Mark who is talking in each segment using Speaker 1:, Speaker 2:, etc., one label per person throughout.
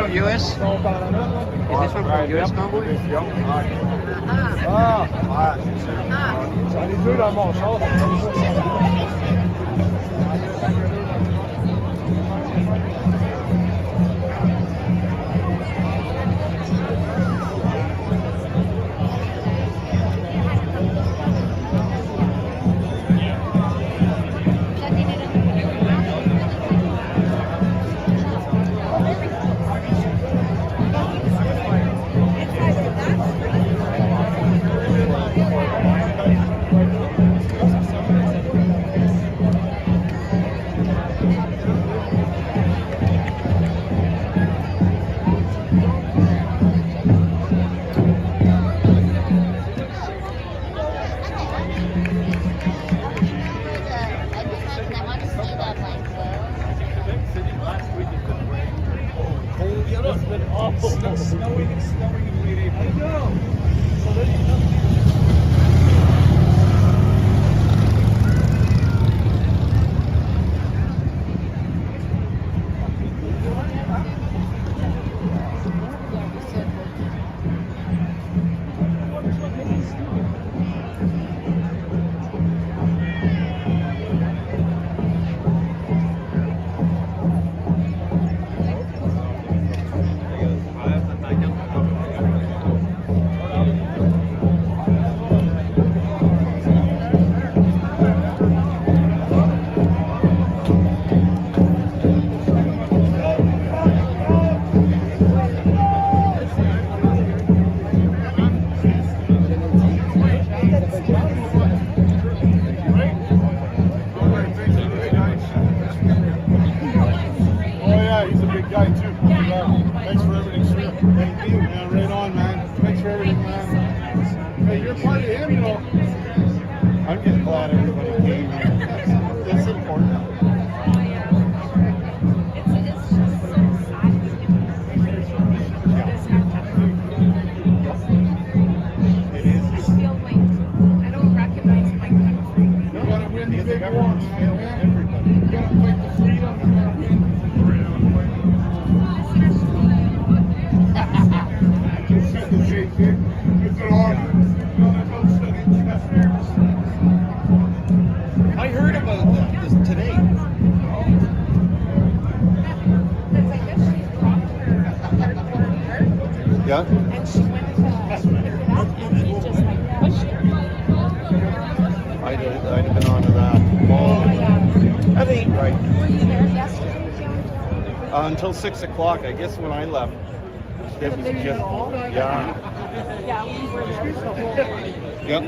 Speaker 1: from US? Is this one from US Convoy?
Speaker 2: Until 6 o'clock, I guess when I left, it was just, yeah.
Speaker 3: Yeah, we were there the whole day.
Speaker 2: Yep.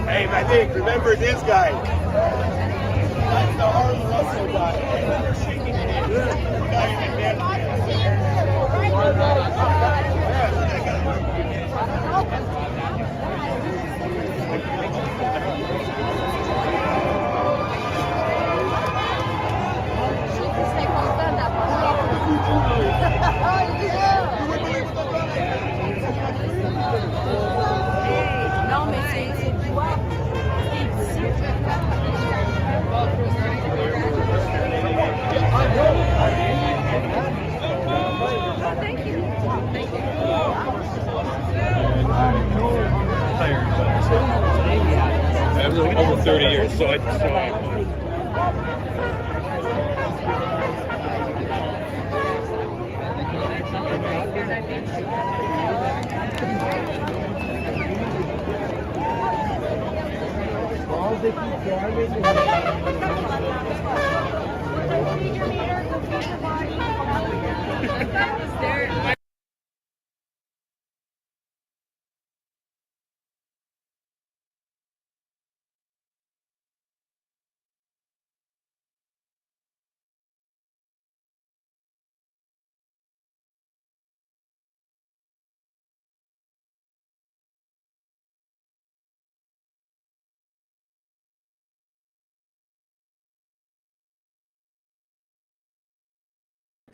Speaker 2: Hey, I think, remember this guy. That's the Harlem Russell
Speaker 3: Non, mais c'est toi. Thank you. Thank you.
Speaker 4: I was like over 30 years, so I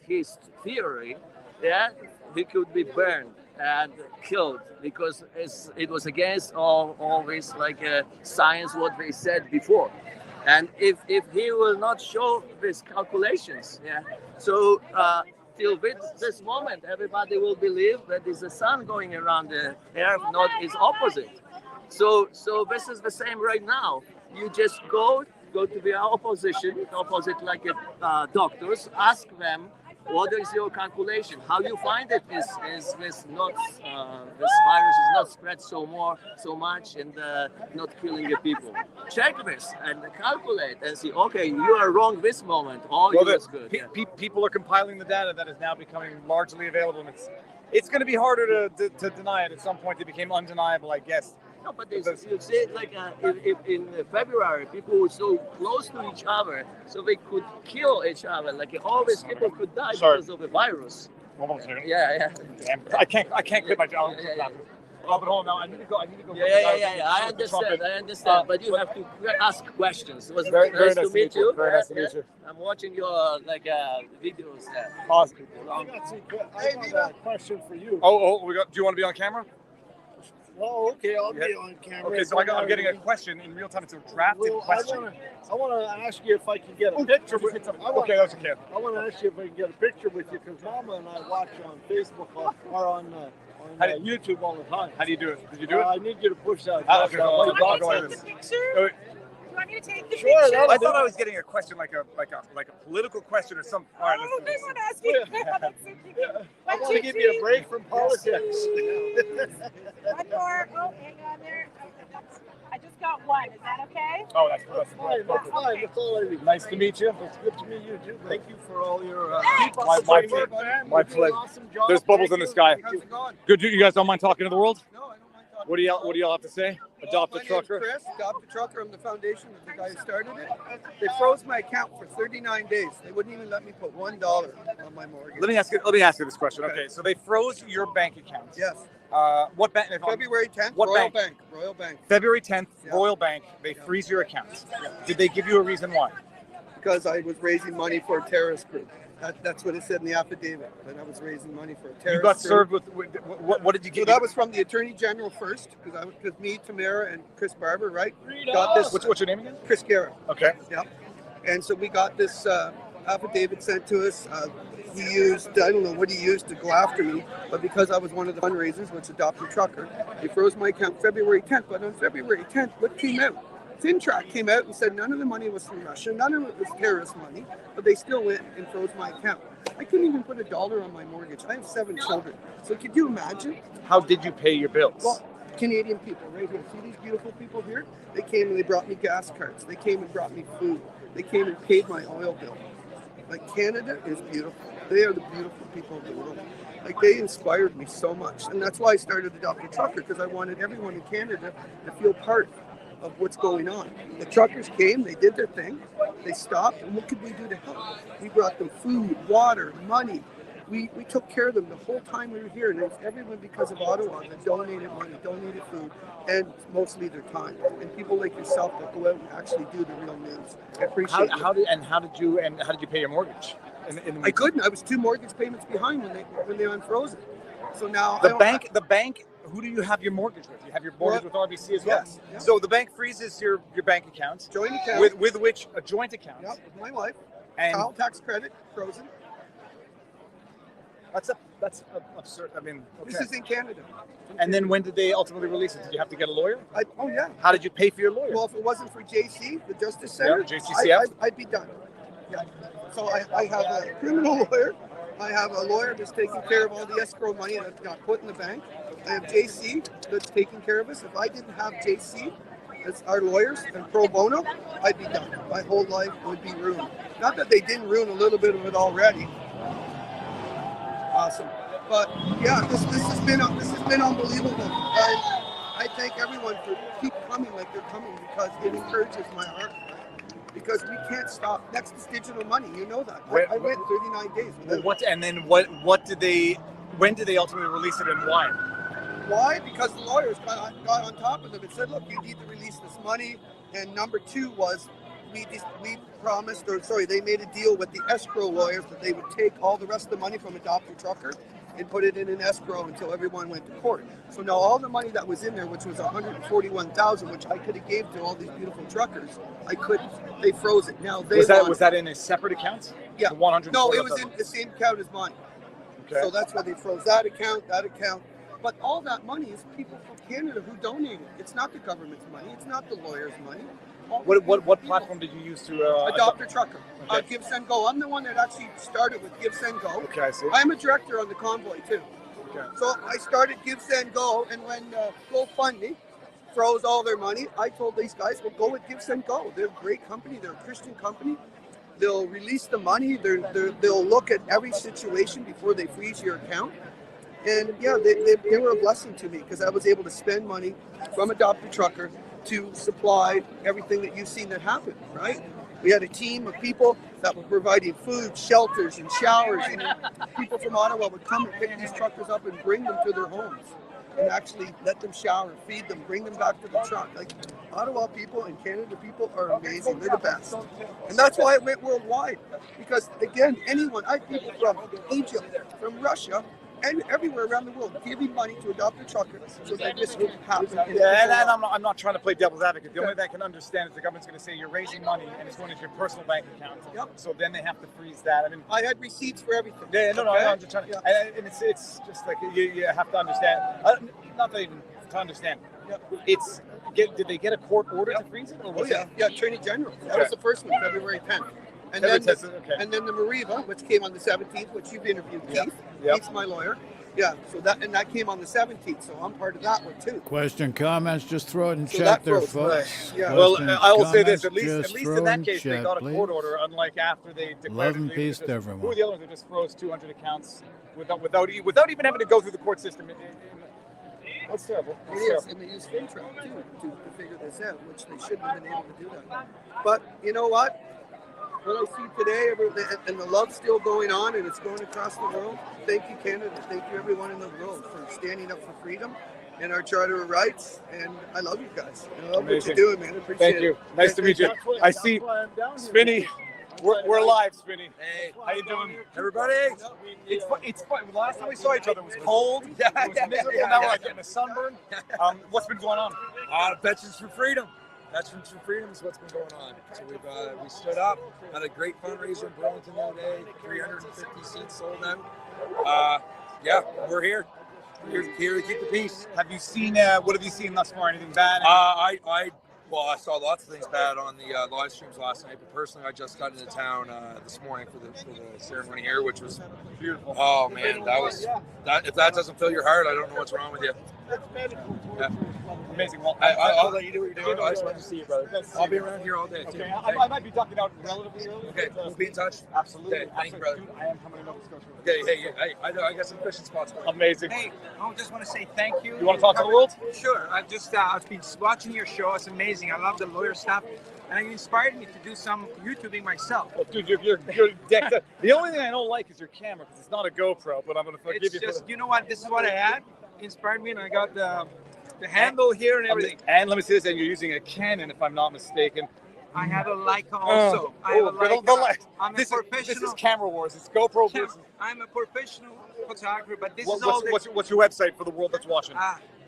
Speaker 5: his theory that he could be burned and killed because it was against all this science what they said before. And if he will not show these calculations, so till this moment everybody will believe that is the sun going around the earth, not its opposite. So this is the same right now. You just go to the opposite like doctors, ask them what is your calculation? How you find it is this not this virus is not spread so much and not killing the people. Check this and calculate and see. Okay, you are wrong this moment. All well, is good.
Speaker 4: People are compiling the data that is now becoming largely available, and it's going to be harder to deny it. At some point, it became undeniable, I guess.
Speaker 5: No, but you see it like if in February, people were so close to each other, so they could kill each other. Like all these people could die because of the virus.
Speaker 4: One more second.
Speaker 5: Yeah.
Speaker 4: I can't quit my job. Oh, but hold on, I need to go.
Speaker 5: Yeah. I understand. But you have to ask questions. It was
Speaker 4: very
Speaker 5: nice to meet you.
Speaker 4: Very nice to meet you.
Speaker 5: I'm watching your videos.
Speaker 4: Awesome.
Speaker 6: I got a question for you.
Speaker 4: Do you want to be on camera?
Speaker 6: Oh, okay, I'll be on camera.
Speaker 4: Okay, so I'm getting a question in real time. It's a drafted question.
Speaker 6: I want to ask you if I can get a picture with you.
Speaker 4: Okay, that's okay.
Speaker 6: I want to ask you if I can get a picture with you because Mama and I watch on Facebook or on YouTube all the time.
Speaker 4: How do you do it? Did you do it?
Speaker 6: I need you to push that.
Speaker 4: Okay,
Speaker 3: I'll go like this. Do you want me to take the picture?
Speaker 4: I thought I was getting a question like a political question or something. All right, let's do
Speaker 3: they
Speaker 4: this.
Speaker 3: want to ask you.
Speaker 6: I want to give you a break from politics.
Speaker 3: One more. Oh, hang on there. I just got one. Is that okay?
Speaker 4: Oh, that's
Speaker 6: Fine, that's fine. That's all I need.
Speaker 4: Nice to meet you.
Speaker 6: It's good to meet you too. Thank you for all your
Speaker 4: my pleasure.
Speaker 6: Awesome job.
Speaker 4: There's bubbles in the sky.
Speaker 6: How's it going?
Speaker 4: Good. You guys don't mind talking to the world?
Speaker 7: No, I don't mind talking.
Speaker 4: What do y'all have to say? Adopt a
Speaker 7: My name's
Speaker 4: trucker.
Speaker 7: Chris, Adopt a Trucker. I'm the foundation of the guy who started it. They froze my account for 39 days. They wouldn't even let me put $1 on my mortgage.
Speaker 4: Let me ask you this question. Okay, so they froze your bank account.
Speaker 7: Yes.
Speaker 4: What bank?
Speaker 7: February 10th.
Speaker 4: What
Speaker 7: Royal
Speaker 4: bank?
Speaker 7: Royal Bank.
Speaker 4: February 10th,
Speaker 7: Yeah.
Speaker 4: Royal Bank. They freeze your account. Did they give you a reason why?
Speaker 7: Because I was raising money for a terrorist group. That's what it said in the affidavit. That I was raising money for a terrorist
Speaker 4: You got
Speaker 7: group.
Speaker 4: served with what did you
Speaker 7: So
Speaker 4: get?
Speaker 7: that was from the Attorney General first, because me, Tamara, and Chris Barber, right? Got this.
Speaker 4: What's your name again?
Speaker 7: Chris Garrett.
Speaker 4: Okay.
Speaker 7: Yeah. And so we got this affidavit sent to us. He used, I don't know what he used to go after me, but because I was one of the fundraisers, which adopted trucker, they froze my account February 10th. But on February 10th, what came out? FinTrack came out and said none of the money was from Russia, none of it was terrorist money, but they still went and froze my account. I couldn't even put $1 on my mortgage. I have 7 children. So could you imagine?
Speaker 4: How did you pay your bills?
Speaker 7: Well, Canadian people right here. See these beautiful people here? They came and they brought me gas cards. They came and brought me food. They came and paid my oil bill. Like, Canada is beautiful. They are the beautiful people of the world. Like, they inspired me so much. And that's why I started Adopt a Trucker, because I wanted everyone in Canada to feel part of what's going on. The truckers came, they did their thing, they stopped, and what could we do to help? We brought them food, water, money. We took care of them the whole time we were here, and it's everyone because of Ottawa that donated money, donated food, and mostly their time. And people like yourself that go out and actually do the real news. I appreciate it.
Speaker 4: How did you pay your mortgage?
Speaker 7: I couldn't. I was 2 mortgage payments behind when they unfroze it. So now
Speaker 4: the bank. Who do you have your mortgage with? You have your mortgage with RBC as well.
Speaker 7: Yes. Yep.
Speaker 4: So the bank freezes your bank account.
Speaker 7: Joint account.
Speaker 4: With which a joint account.
Speaker 7: Yep, with my wife.
Speaker 4: And
Speaker 7: child tax credit frozen.
Speaker 4: That's absurd. I mean, okay.
Speaker 7: This is in Canada.
Speaker 4: And then when did they ultimately release it? Did you have to get a lawyer?
Speaker 7: Oh yeah.
Speaker 4: How did you pay for your lawyer?
Speaker 7: Well, if it wasn't for JC, the Justice Center,
Speaker 4: JCCF?
Speaker 7: I'd be done. Yeah. So I have a criminal lawyer. I have a lawyer that's taking care of all the escrow money that got put in the bank. I have JC that's taking care of us. If I didn't have JC as our lawyers and pro bono, I'd be done. My whole life would be ruined. Not that they didn't ruin a little bit of it already. Awesome. But yeah, this has been unbelievable. I thank everyone for keep coming like they're coming, because it encourages my heart. Because we can't stop. Next is digital money. You know that. I went 39 days without it.
Speaker 4: When did they ultimately release it, and why?
Speaker 7: Why? Because the lawyers got on top of them and said, look, you need to release this money. And number 2 was they made a deal with the escrow lawyers that they would take all the rest of the money from Adopt a Trucker and put it in an escrow until everyone went to court. So now all the money that was in there, which was $141,000, which I could have gave to all these beautiful truckers, I couldn't. They froze it. Now
Speaker 4: was that in a separate account?
Speaker 7: Yeah.
Speaker 4: The 100.
Speaker 7: No, it was in the same account as mine. Okay. So that's why they froze that account. But all that money is people from Canada who donated. It's not the government's money. It's not the lawyers' money.
Speaker 4: What platform did you use to
Speaker 7: Adopt a Trucker?
Speaker 4: Okay.
Speaker 7: Give, Send, Go. I'm the one that actually started with Give, Send, Go.
Speaker 4: Okay, I see.
Speaker 7: I'm a director on the convoy too.
Speaker 4: Okay.
Speaker 7: So I started Give, Send, Go, and when GoFundMe froze all their money, I told these guys, well, go with Give, Send, Go. They're a great company. They're a Christian company. They'll release the money. They'll look at every situation before they freeze your account. And yeah, they were a blessing to me, because I was able to spend money from Adopt a Trucker to supply everything that you've seen that happened, right? We had a team of people that were providing food, shelters, and showers, and people from Ottawa would come and pick these truckers up and bring them to their homes and actually let them shower, feed them, bring them back to the truck. Like, Ottawa people and Canada people are amazing. They're the best. And that's why it went worldwide, because again, I have people from Egypt, from Russia, and everywhere around the world giving money to Adopt a Trucker so that this can happen.
Speaker 4: Yeah, and I'm not trying to play devil's advocate. The only thing I can understand is the government's going to say you're raising money and it's going into your personal bank account.
Speaker 7: Yep.
Speaker 4: So then they have to freeze that. I mean,
Speaker 7: I had receipts for everything.
Speaker 4: Yeah, no, I'm just trying to. Yeah. And it's just like you have to understand. Not that even to understand. Yep. Did they get a court order to freeze it? Or was
Speaker 7: Yeah, Attorney General. That was the first one, February 10th. And then the Mariva, which came on the 17th, which you've interviewed, Keith. Keith's my lawyer. Yeah, so that came on the 17th, so I'm part of that one too.
Speaker 8: Question, comments, just throw it in chat there, folks.
Speaker 7: Yeah.
Speaker 4: Well,
Speaker 8: Questions,
Speaker 4: I will say this:
Speaker 8: comments,
Speaker 4: at least in that case, they got a court
Speaker 8: please.
Speaker 4: order. Unlike after they declared.
Speaker 8: Love and peace to everyone.
Speaker 4: Who were the other ones that just froze 200 accounts without even having to go through the court system? That's terrible.
Speaker 7: It is, and they use FinTrack too to figure this out, which they shouldn't have been able to do that. But you know what? What I see today, and the love's still going on, and it's going across the world. Thank you, Canada. Thank you, everyone in the world, for standing up for freedom and our Charter of Rights. And I love you guys. I love what you're doing, man. I appreciate it.
Speaker 4: Thank you. Nice to meet you. I see Spinny. We're live, Spinny.
Speaker 9: Hey,
Speaker 4: how you doing,
Speaker 9: everybody?
Speaker 4: It's fun. The last time we saw each other, it was cold. It was miserable. Now we're like getting a sunburn. What's been going on?
Speaker 9: Veterans for Freedom. That's from True Freedom is what's been going on. So we stood up, had a great fundraiser in Burlington the other day, 350 seats sold out. Yeah, we're here. We're here to keep the peace.
Speaker 4: Have you seen, what have you seen thus far? Anything bad?
Speaker 9: I saw lots of things bad on the live streams last night, but personally, I just got into town this morning for the ceremony here, which was
Speaker 4: Beautiful.
Speaker 9: Oh man, if that doesn't fill your heart, I don't know what's wrong with you. Yeah.
Speaker 4: Amazing. Well,
Speaker 9: I'll let you do what you're doing. I just wanted to see you, brother. I'll be around here all day.
Speaker 4: Okay,
Speaker 9: too.
Speaker 4: I might be ducking out relatively early.
Speaker 9: Okay, we'll be in touch.
Speaker 4: Absolutely.
Speaker 9: Okay, thank you, brother.
Speaker 4: Dude, I am coming to Nova Scotia.
Speaker 9: Okay, hey, I got some fishing spots for you.
Speaker 4: Amazing.
Speaker 10: Hey, I just want to say thank you.
Speaker 4: You want to talk to the world?
Speaker 10: Sure. I've been watching your show. It's amazing. I love the lawyer stuff, and it inspired me to do some YouTubing myself.
Speaker 4: Oh, dude, you're decked out. The only thing I don't like is your camera because it's not a GoPro, but I'm going to forgive
Speaker 10: It's
Speaker 4: you.
Speaker 10: just, you know what? This is what I had. Inspired me, and I got the handle here and everything.
Speaker 4: And let me say this, and you're using a Canon, if I'm not mistaken.
Speaker 10: I have a Leica also. I have a I'm a professional.
Speaker 4: This is camera wars. It's GoPro versus.
Speaker 10: I'm a professional photographer, but this
Speaker 4: What's
Speaker 10: is all.
Speaker 4: what's your website for the world that's watching?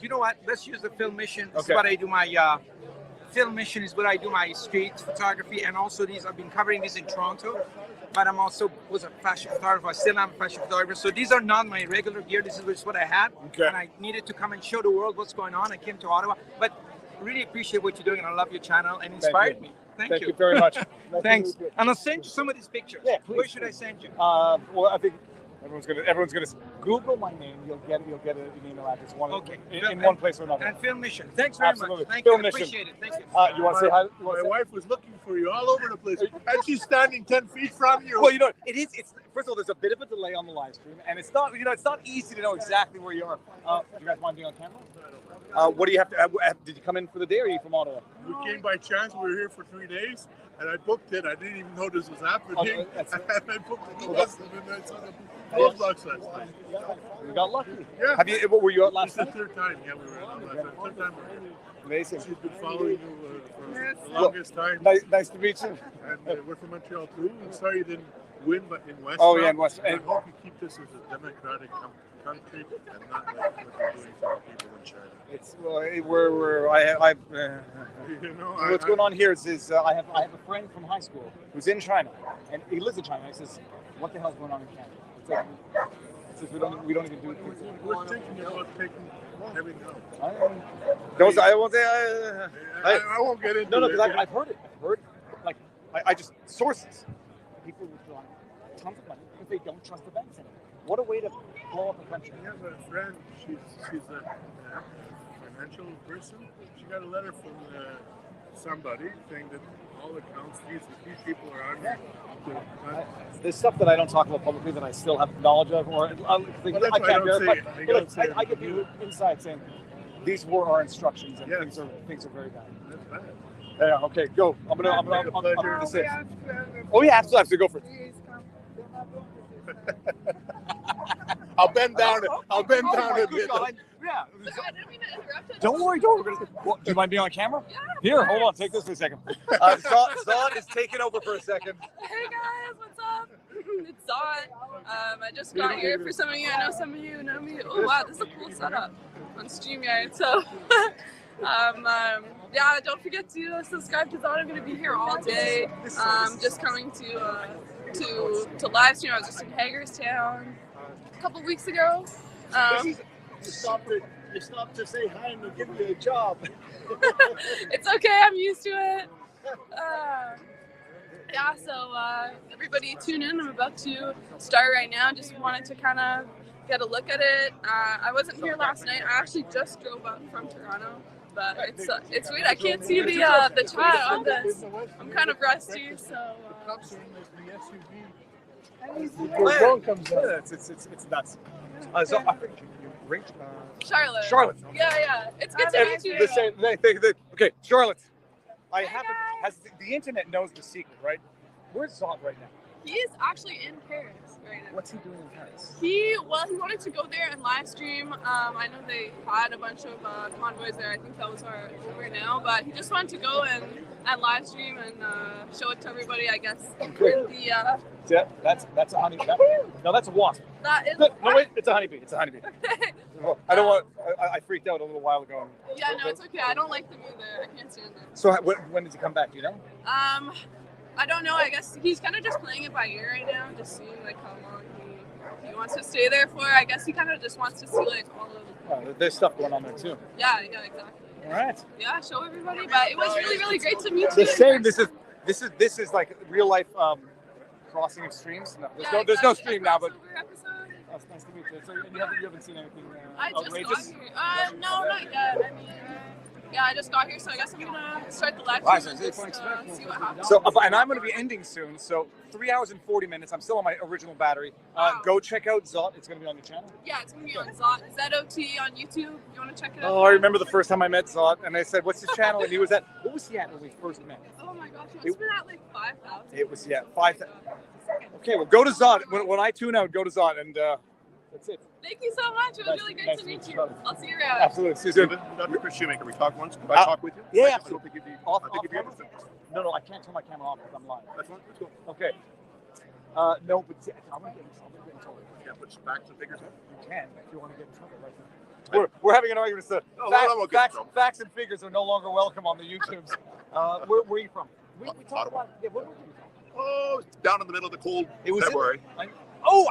Speaker 10: You know what? Let's use the Film Mission. This
Speaker 4: Okay.
Speaker 10: is what I do. My Film Mission is what I do. My street photography, and also these. I've been covering these in Toronto, but I'm also was a fashion photographer. I still am a fashion photographer. So these are not my regular gear. This is just what I had, and I needed to come and show the world what's going on. I came to Ottawa, but really appreciate what you're doing, and I love your channel, and inspired me. Thank you
Speaker 4: very much.
Speaker 10: Thanks. And I'll send you some of these pictures.
Speaker 4: Yeah, please.
Speaker 10: Where should I send you?
Speaker 4: Well, I think everyone's gonna Google my name. You'll get an email address. In one place or another.
Speaker 10: And Film Mission. Thanks very
Speaker 4: Absolutely.
Speaker 10: much. Thank
Speaker 4: Film
Speaker 10: you.
Speaker 4: Mission.
Speaker 10: Appreciate it. Thank you.
Speaker 4: You want to say hi?
Speaker 6: My wife was looking for you all over the place, and she's standing 10 feet from you.
Speaker 4: Well, you know, it's first of all, there's a bit of a delay on the live stream, and it's not easy to know exactly where you are. Do you guys want to be on camera? What do you have to? Did you come in for the day, or are you from Ottawa?
Speaker 6: We came by chance. We were here for 3 days, and I booked it. I didn't even know this was happening. And I booked it yesterday, and I saw the roadblocks last night.
Speaker 4: You got lucky.
Speaker 6: Yeah.
Speaker 4: What were you out last
Speaker 6: It's
Speaker 4: night?
Speaker 6: the third time. Yeah, we were out last night. Third time we're here.
Speaker 4: Amazing.
Speaker 6: She's been following you for the longest time.
Speaker 4: Nice to meet you.
Speaker 6: And we're from Montreal too. I'm sorry you didn't win, but in West.
Speaker 4: Oh, yeah, in West.
Speaker 6: I hope you keep this as a democratic country and not like what you're doing to the people in China.
Speaker 4: It's what's going on here is I have a friend from high school who's in China, and he lives in China. He says, "What the hell's going on in Canada?" It's like, he says we don't even do things.
Speaker 6: We're thinking about taking everything out. I won't get into
Speaker 4: No,
Speaker 6: it.
Speaker 4: because I've heard it. Like I just sources. People withdraw tons of money because they don't trust the banks anymore. What a way to blow up a country.
Speaker 6: I have a friend. She's a financial person. She got a letter from somebody saying that all accounts these people are under.
Speaker 4: There's stuff that I don't talk about publicly that I still have knowledge of, or I can't verify. I give you insight saying these were our instructions, and things are very bad.
Speaker 6: That's bad.
Speaker 4: Yeah. Okay. Go. I'm gonna this is. Oh yeah, absolutely. Go for it.
Speaker 6: I'll bend down. I'll bend down a bit.
Speaker 4: Yeah.
Speaker 11: I didn't mean to interrupt.
Speaker 4: Don't worry. Do you mind being on camera?
Speaker 11: Yeah.
Speaker 4: Here, hold on. Take this for a second. Zon is taking over for a second.
Speaker 11: Hey guys, what's up? It's Zon. I just got here. For some of you, I know some of you know me. Oh wow, this is a cool setup on StreamYard. So, yeah, don't forget to subscribe to Zon. I'm going to be here all day. Just coming to live stream. I was just in Hagerstown a couple weeks ago.
Speaker 6: You stopped to say hi and they'll give you a job.
Speaker 11: It's okay, I'm used to it. Yeah, so everybody tune in. I'm about to start right now. Just wanted to kind of get a look at it. I wasn't here last night. I actually just drove up from Toronto, but it's weird. I can't see the chat on this. I'm kind of rusty, so.
Speaker 4: It's nuts.
Speaker 11: Charlotte.
Speaker 4: Charlotte.
Speaker 11: Yeah. It's good to meet you.
Speaker 4: Okay, Charlotte. The internet knows the secret, right? Where's Zod right now?
Speaker 11: He is actually in Paris right now.
Speaker 4: What's he doing in Paris?
Speaker 11: He wanted to go there and live stream. I know they had a bunch of convoys there. I think that was over now, but he just wanted to go and live stream and show it to everybody, I guess.
Speaker 4: That's a honey. No, that's a wasp.
Speaker 11: That is.
Speaker 4: No, wait, it's a honeybee. It's a honeybee. Well, I don't want. I freaked out a little while ago.
Speaker 11: Yeah, no, it's okay. I don't like them either. I can't stand them.
Speaker 4: So when does he come back? Do you know?
Speaker 11: I don't know. I guess he's kind of just playing it by ear right now, just seeing like how long he wants to stay there for. I guess he kind of just wants to see like all of.
Speaker 4: There's stuff going on there too.
Speaker 11: Yeah, exactly.
Speaker 4: All right.
Speaker 11: Yeah, show everybody. But it was really, really great to meet
Speaker 4: The
Speaker 11: you.
Speaker 4: same. This is like real life crossing of streams. No, there's no stream now, but. Oh, it's nice to meet you. So you haven't seen anything
Speaker 11: I just
Speaker 4: outrageous?
Speaker 11: got here. No, not yet. I mean, yeah, I just got here, so I guess I'm gonna start the live
Speaker 4: Wow,
Speaker 11: stream and
Speaker 4: so
Speaker 11: just see what happens.
Speaker 4: So, and I'm going to be ending soon. So 3 hours and 40 minutes. I'm still on my original battery. Go check out Zot. It's going to be on your channel.
Speaker 11: Yeah, it's gonna be on Zot, ZOT on YouTube. You want to check it out?
Speaker 4: Oh, I remember the first time I met Zot, and I said, "What's his channel?" And he was at. What was he at when we first met?
Speaker 11: Oh my gosh, it's been at like 5,000.
Speaker 4: It was 5,000. Okay, well, go to Zot. When I tune out, go to Zot, and that's it.
Speaker 11: Thank you so much. It was really great to meet you. I'll see you around.
Speaker 4: Absolutely. See you soon.
Speaker 2: Dr. Chris Shoemaker, we talked once. Could I talk with you?
Speaker 4: Yeah,
Speaker 2: I don't think you'd be.
Speaker 4: Off
Speaker 2: I think you'd be
Speaker 4: camera?
Speaker 2: interested.
Speaker 4: No, I can't turn my camera off because I'm live.
Speaker 2: That's fine. Let's go.
Speaker 4: Okay. No, but I'm going to get in trouble.
Speaker 2: Yeah, put facts and figures in.
Speaker 4: You can if you want to get in trouble right now. We're having an argument. So facts and figures are no longer welcome on the YouTubes. Where are you from? We talked about. Yeah, where were you from?
Speaker 2: Oh, down in the middle of the cold February.
Speaker 4: I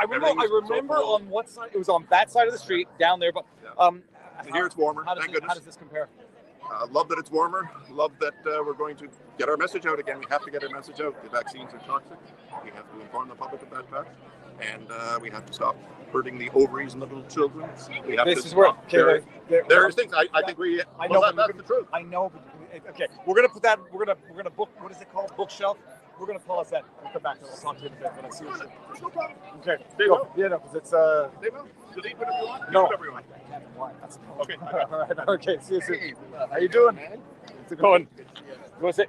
Speaker 4: remember on what side? It was on that side of the street down there. But
Speaker 2: here it's warmer.
Speaker 4: How does this compare?
Speaker 2: Love that it's warmer. Love that we're going to get our message out again. We have to get our message out. The vaccines are toxic. We have to inform the public of that fact. And we have to stop hurting the ovaries and the little children. We have
Speaker 4: This
Speaker 2: to
Speaker 4: is where
Speaker 2: stop. There's things. I think we.
Speaker 4: I know,
Speaker 2: that's the truth.
Speaker 4: I know. But, okay, we're gonna put that. We're gonna book. What is it called? Bookshelf. We're gonna pause that. We'll come back and we'll talk to you in a bit. When I see you. Okay.
Speaker 2: They will.
Speaker 4: Yeah, no, because it's
Speaker 2: They will. Delete whatever you want.
Speaker 4: No.
Speaker 2: Whatever you want.
Speaker 4: That's
Speaker 2: Okay.
Speaker 4: all right. Okay. See you soon. How you doing? How's it going? You want to say?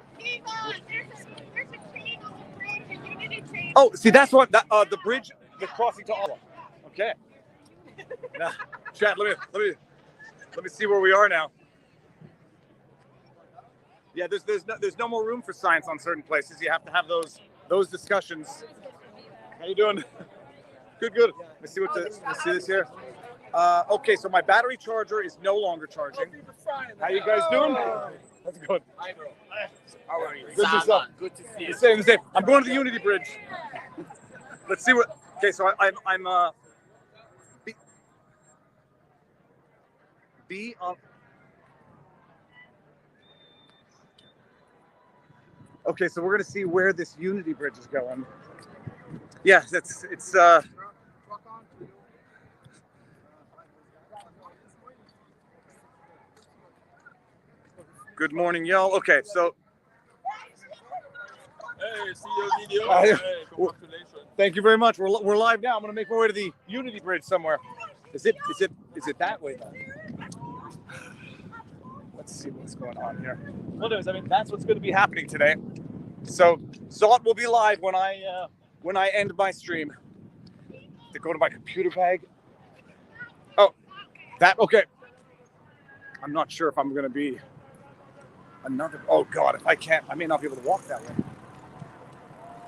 Speaker 4: Oh, see, that's what the bridge, the crossing to Ottawa. Okay. Now, chat. Let me see where we are now. Yeah, there's no more room for science on certain places. You have to have those discussions. How you doing? Good. Let's see let's see this here. Okay, so my battery charger is no longer charging. How you guys doing? How's it going?
Speaker 12: Hi, bro. How are you?
Speaker 4: Good yourself.
Speaker 12: Good to see you.
Speaker 4: The same. I'm going to the Unity Bridge. Let's see what. Okay, so I'm B on. Okay, so we're gonna see where this Unity Bridge is going. Yes, it's. Good morning, y'all. Okay, so.
Speaker 6: Hey, see your video.
Speaker 4: Hey,
Speaker 6: Congratulations.
Speaker 4: Thank you very much. We're live now. I'm gonna make my way to the Unity Bridge somewhere. Is it that way? Let's see what's going on here. Well, that's what's going to be happening today. So Zot will be live when I end my stream. To go to my computer bag. Oh, okay. I'm not sure if I'm going to be another. Oh God, if I can't, I may not be able to walk that way.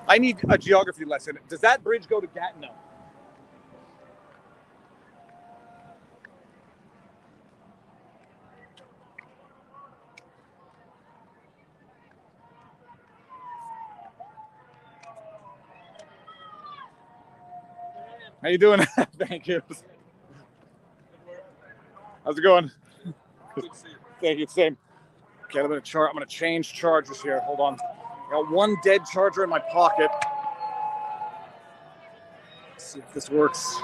Speaker 4: I need a geography lesson. Does that bridge go to Gatineau? How you doing? Thank you. How's it going? Thank you. Same. Okay, I'm gonna change chargers here. Hold on. I got one dead charger in my pocket. Let's see if this works.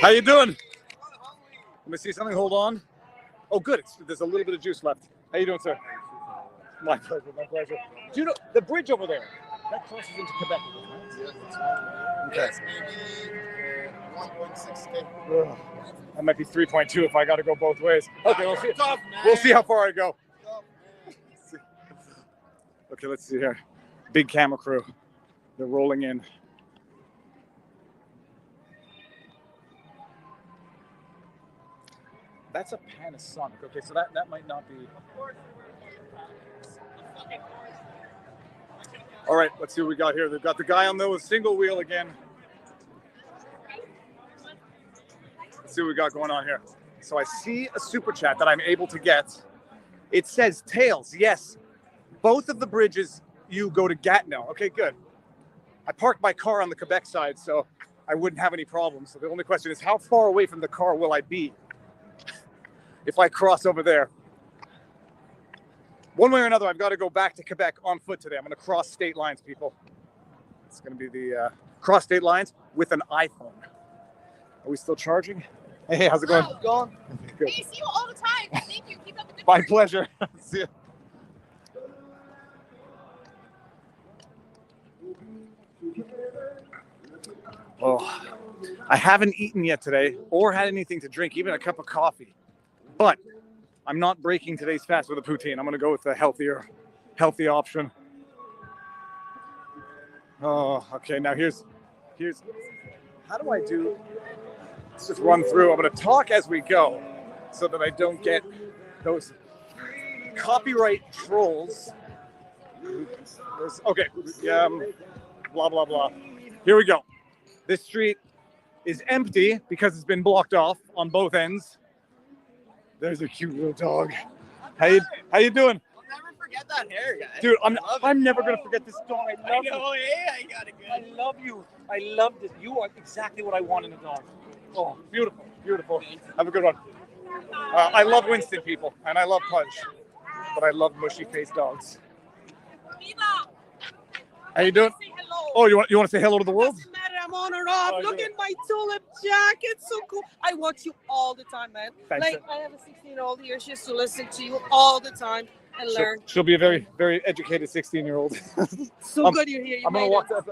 Speaker 4: How you doing? Let me see something. Hold on. Oh, good. There's a little bit of juice left. How you doing, sir? My pleasure. My pleasure. Do you know the bridge over there? That crosses into Quebec. Okay.
Speaker 12: Yes, maybe 1.6K.
Speaker 4: That might be 3.2 if I got to go both ways. Okay, we'll see how far I go. Okay, let's see here. Big camera crew. They're rolling in. That's a Panasonic. Okay, so that might not be. All right, let's see what we got here. They've got the guy on the single wheel again. Let's see what we got going on here. So I see a super chat that I'm able to get. It says tails. Yes, both of the bridges you go to Gatineau. Okay, good. I parked my car on the Quebec side, so I wouldn't have any problems. So the only question is, how far away from the car will I be if I cross over there? One way or another, I've got to go back to Quebec on foot today. I'm going to cross state lines, people. It's going to be the cross state lines with an iPhone. Are we still charging? Hey, how's it going?
Speaker 13: How's it going?
Speaker 4: Good.
Speaker 13: Hey, see you all the time. Thank you. Keep up the good
Speaker 4: My
Speaker 13: work.
Speaker 4: pleasure. See ya. Oh, I haven't eaten yet today or had anything to drink, even a cup of coffee. But I'm not breaking today's fast with a poutine. I'm going to go with the healthy option. Oh, okay. Now here's, how do I do? Let's just run through. I'm going to talk as we go so that I don't get those copyright trolls. Okay. Blah, blah, blah. Here we go. This street is empty because it's been blocked off on both ends. There's a cute little dog. How you doing?
Speaker 12: I'll never forget that hair, guy.
Speaker 4: Dude, I'm never gonna forget this dog. I love you.
Speaker 12: Yeah, I got it good.
Speaker 4: I love you. I love this. You are exactly what I want in a dog. Oh, beautiful, beautiful. Have a good one. I love Winston, people, and I love Punch, but I love mushy-faced dogs.
Speaker 3: Viva!
Speaker 4: How you doing?
Speaker 3: Say hello.
Speaker 4: Oh, you want to say hello to the world?
Speaker 3: Doesn't matter. I'm on or off.
Speaker 4: Oh,
Speaker 3: Look
Speaker 4: yeah.
Speaker 3: at my tulip jacket. So cool. I watch you all the time, man.
Speaker 4: Thanks.
Speaker 3: Like I have a 16-year-old here. She has to listen to you all the time and learn.
Speaker 4: She'll be a very, very educated 16-year-old.
Speaker 3: So good you're here. You
Speaker 4: I'm gonna
Speaker 3: made
Speaker 4: walk.
Speaker 3: it.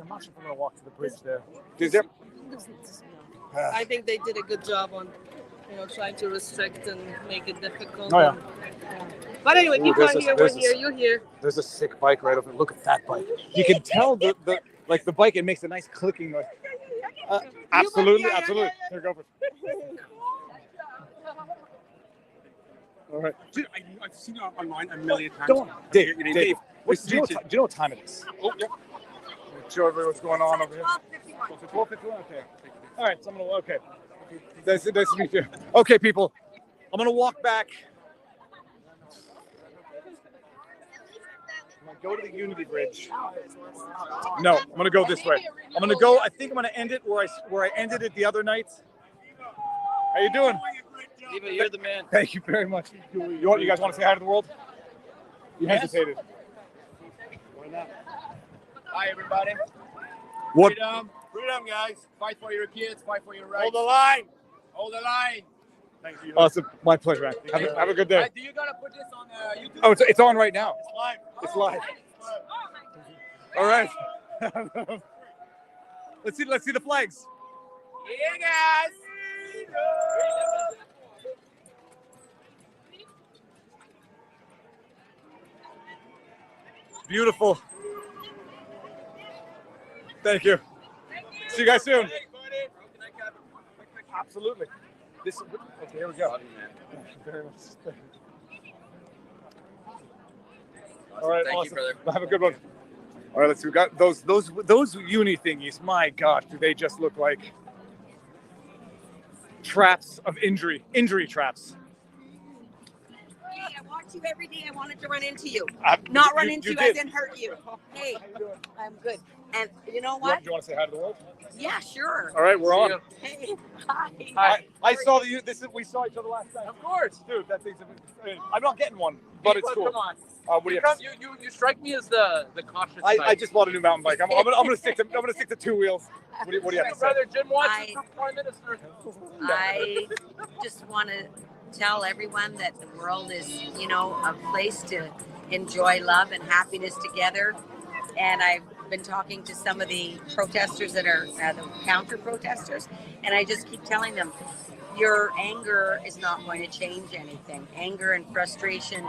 Speaker 4: I'm not sure if I'm gonna walk to the bridge there. Is there?
Speaker 3: I think they did a good job on, trying to restrict and make it difficult.
Speaker 4: Oh, yeah.
Speaker 3: But anyway,
Speaker 4: Ooh,
Speaker 3: keep
Speaker 4: there's
Speaker 3: on
Speaker 4: a-
Speaker 3: here.
Speaker 4: there's
Speaker 3: We're
Speaker 4: a-
Speaker 3: here. You're here.
Speaker 4: There's a sick bike right over. Look at that bike. You can tell the bike. It makes a nice clicking noise. Absolutely, absolutely. Here, go for it. All right.
Speaker 14: Dude, I've seen you online a million times.
Speaker 4: Don't, Dave.
Speaker 14: Your name,
Speaker 4: Dave.
Speaker 14: What's
Speaker 4: Do you know what time it is?
Speaker 14: Oh, yeah.
Speaker 4: Show everybody what's going on over here. 12:51. Okay. All right. So I'm gonna. Okay. Nice to meet you. Okay, people. I'm gonna walk back. I'm gonna go to the Unity Bridge. No, I'm gonna go this way. I'm gonna go. I think I'm gonna end it where I ended it the other night. How you doing?
Speaker 5: Viva, you're the man.
Speaker 4: Thank you very much. You guys want to say hi to the world? You hesitated.
Speaker 12: Why not? Hi, everybody.
Speaker 4: What?
Speaker 12: Freedom, freedom, guys. Fight for your kids. Fight for your rights.
Speaker 14: Hold the line.
Speaker 12: Hold the line.
Speaker 14: Thank you.
Speaker 4: Awesome. My pleasure, man. Have a good day.
Speaker 12: Do you gotta put this on YouTube?
Speaker 4: Oh, it's on right now.
Speaker 12: It's live.
Speaker 4: It's live. All right. Let's see the flags.
Speaker 12: Yeah, guys.
Speaker 4: Beautiful. Thank you. See you guys soon. Absolutely. Okay, here we go. Thank you very much. All right,
Speaker 5: Thank you,
Speaker 4: awesome.
Speaker 5: brother.
Speaker 4: Have a good one. All right, let's see. We got those uni thingies. My gosh, do they just look like traps of injury traps.
Speaker 15: Hey, I watch you every day. I wanted to run into you.
Speaker 4: You
Speaker 15: Run into you
Speaker 4: did.
Speaker 15: as in hurt you. Hey, I'm good. And you know
Speaker 4: Do
Speaker 15: what?
Speaker 4: you want to say hi to the world?
Speaker 15: Yeah, sure.
Speaker 4: All right, we're on.
Speaker 15: Hey, hi.
Speaker 4: I saw you. We saw each other last night.
Speaker 12: Of course.
Speaker 4: Dude, that thing's. I'm not getting one, but it's cool.
Speaker 12: Come on.
Speaker 4: What do you have to say?
Speaker 5: You strike me as the cautious
Speaker 4: I
Speaker 5: type.
Speaker 4: just bought a new mountain bike. I'm gonna stick to two wheels. What do you have to say?
Speaker 5: Brother Jim Watson,
Speaker 15: I-
Speaker 5: Prime Minister.
Speaker 15: I just want to tell everyone that the world is, a place to enjoy love and happiness together. And I've been talking to some of the protesters that are the counter protesters, and I just keep telling them, your anger is not going to change anything. Anger and frustration,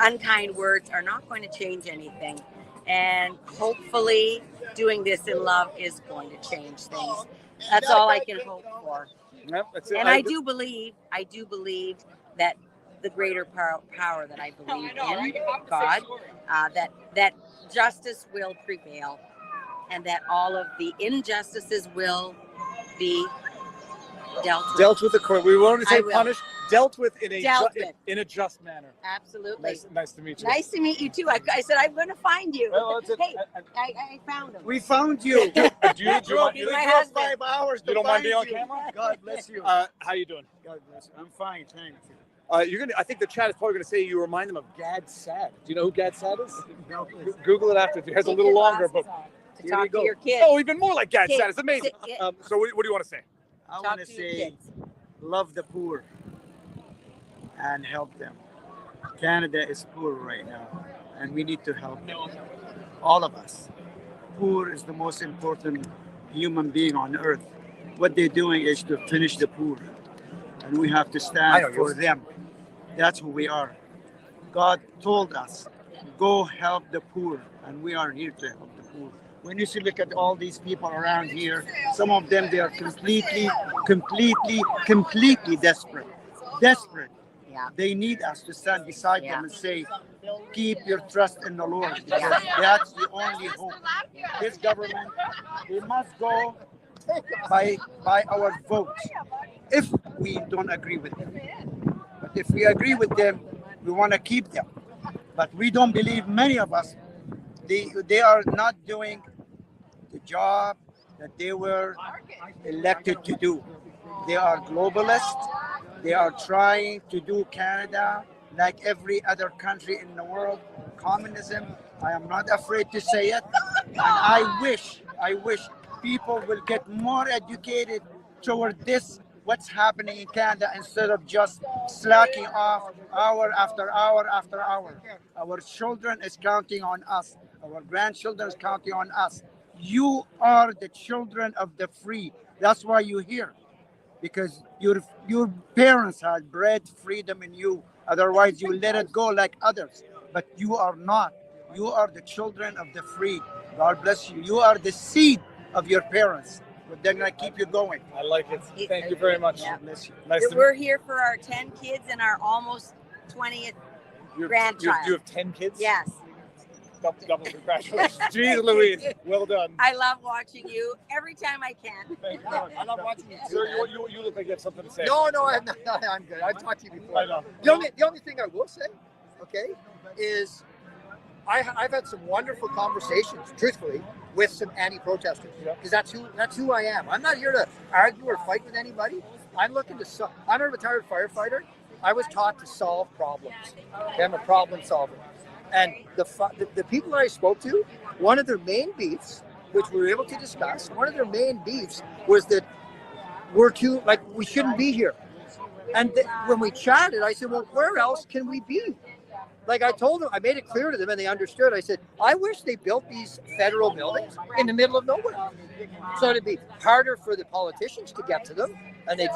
Speaker 15: unkind words are not going to change anything. And hopefully doing this in love is going to change things. That's all I can hope for.
Speaker 4: Yep, that's it.
Speaker 15: And I do believe that the greater power that I believe in, God, that justice will prevail, and that all of the injustices will be dealt with.
Speaker 4: with the court. We won't say
Speaker 15: I will.
Speaker 4: punished. Dealt with in a
Speaker 15: Dealt with.
Speaker 4: in a just manner.
Speaker 15: Absolutely.
Speaker 4: Nice to meet you.
Speaker 15: Nice to meet you too. I said I'm going to find you.
Speaker 4: Well, that's it.
Speaker 15: Hey, I found him.
Speaker 7: We found you.
Speaker 4: Do you
Speaker 15: My
Speaker 4: drove
Speaker 15: husband.
Speaker 7: 5 hours.
Speaker 4: You don't mind being on camera?
Speaker 7: God bless you.
Speaker 4: How you doing?
Speaker 7: God bless you. I'm fine, thanks.
Speaker 4: You're gonna. I think the chat is probably gonna say you remind them of Gad Sad. Do you know who Gad Sad is?
Speaker 7: No, please.
Speaker 4: Google it after. It has a little longer, but
Speaker 15: To talk to your kids.
Speaker 4: oh, even more like Gad
Speaker 15: Kids.
Speaker 4: Sad. It's amazing. So what do you want to say?
Speaker 7: I want to
Speaker 15: to your
Speaker 7: say,
Speaker 15: kids.
Speaker 7: love the poor and help them. Canada is poor right now, and we need to help them. All of us. Poor is the most important human being on earth. What they're doing is to finish the poor, and we have to stand for them. That's who we are. God told us, go help the poor, and we are here to help the poor. When you see, look at all these people around here, some of them, they are completely desperate. Desperate.
Speaker 15: Yeah.
Speaker 7: They need us to stand beside them and say, keep your trust in the Lord, because that's the only hope. This government, we must go by our votes if we don't agree with them. But if we agree with them, we want to keep them. But we don't believe, many of us, they are not doing the job that they were elected to do. They are globalists. They are trying to do Canada like every other country in the world. Communism. I am not afraid to say it. And I wish people will get more educated toward this, what's happening in Canada, instead of just slacking off hour after hour after hour. Our children is counting on us. Our grandchildren is counting on us. You are the children of the free. That's why you're here. Because your parents had bred freedom in you. Otherwise, you let it go like others. But you are not. You are the children of the free. God bless you. You are the seed of your parents. But they're going to keep you going.
Speaker 4: I like it. Thank you very much.
Speaker 15: Yeah.
Speaker 4: Nice to
Speaker 15: We're here for our 10 kids and our almost 20th grandchild.
Speaker 4: You have 10 kids?
Speaker 15: Yes.
Speaker 4: Double congratulations. Jeez Louise. Well done.
Speaker 15: I love watching you every time I can.
Speaker 4: Thank you. I love watching you. Sir, you look like you have something to say.
Speaker 16: No, I'm good. I've talked to you before.
Speaker 4: I know.
Speaker 16: The only thing I will say, okay, is I've had some wonderful conversations, truthfully, with some anti-protesters, because that's who I am. I'm not here to argue or fight with anybody. I'm a retired firefighter. I was taught to solve problems. Okay, I'm a problem solver. And the people that I spoke to, one of their main beefs, which we were able to discuss, one of their main beefs was that we shouldn't be here. And when we chatted, I said, well, where else can we be? Like I told them, I made it clear to them and they understood. I said, I wish they built these federal buildings in the middle of nowhere. So it'd be harder for the politicians to get to them and they'd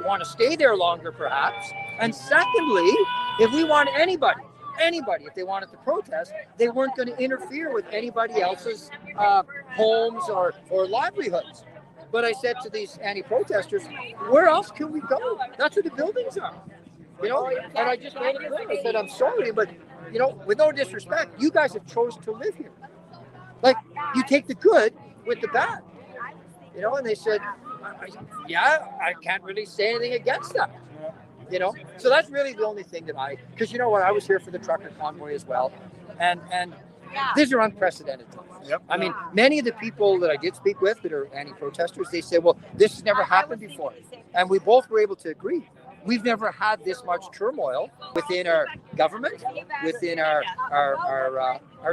Speaker 16: want to stay there longer perhaps. And secondly, if we want anybody, if they wanted to protest, they weren't going to interfere with anybody else's homes or livelihoods. But I said to these anti-protesters, where else can we go? That's where the buildings are. And I just made it clear. I said, I'm sorry, but, with no disrespect, you guys have chosen to live here. Like, you take the good with the bad. And they said, I can't really say anything against that. So that's really the only thing that because you know what, I was here for the trucker convoy as well, and these are unprecedented times.
Speaker 4: Yep.
Speaker 16: I mean, many of the people that I did speak with that are anti-protesters, they said, well, this has never happened before, and we both were able to agree. We've never had this much turmoil within our government, within our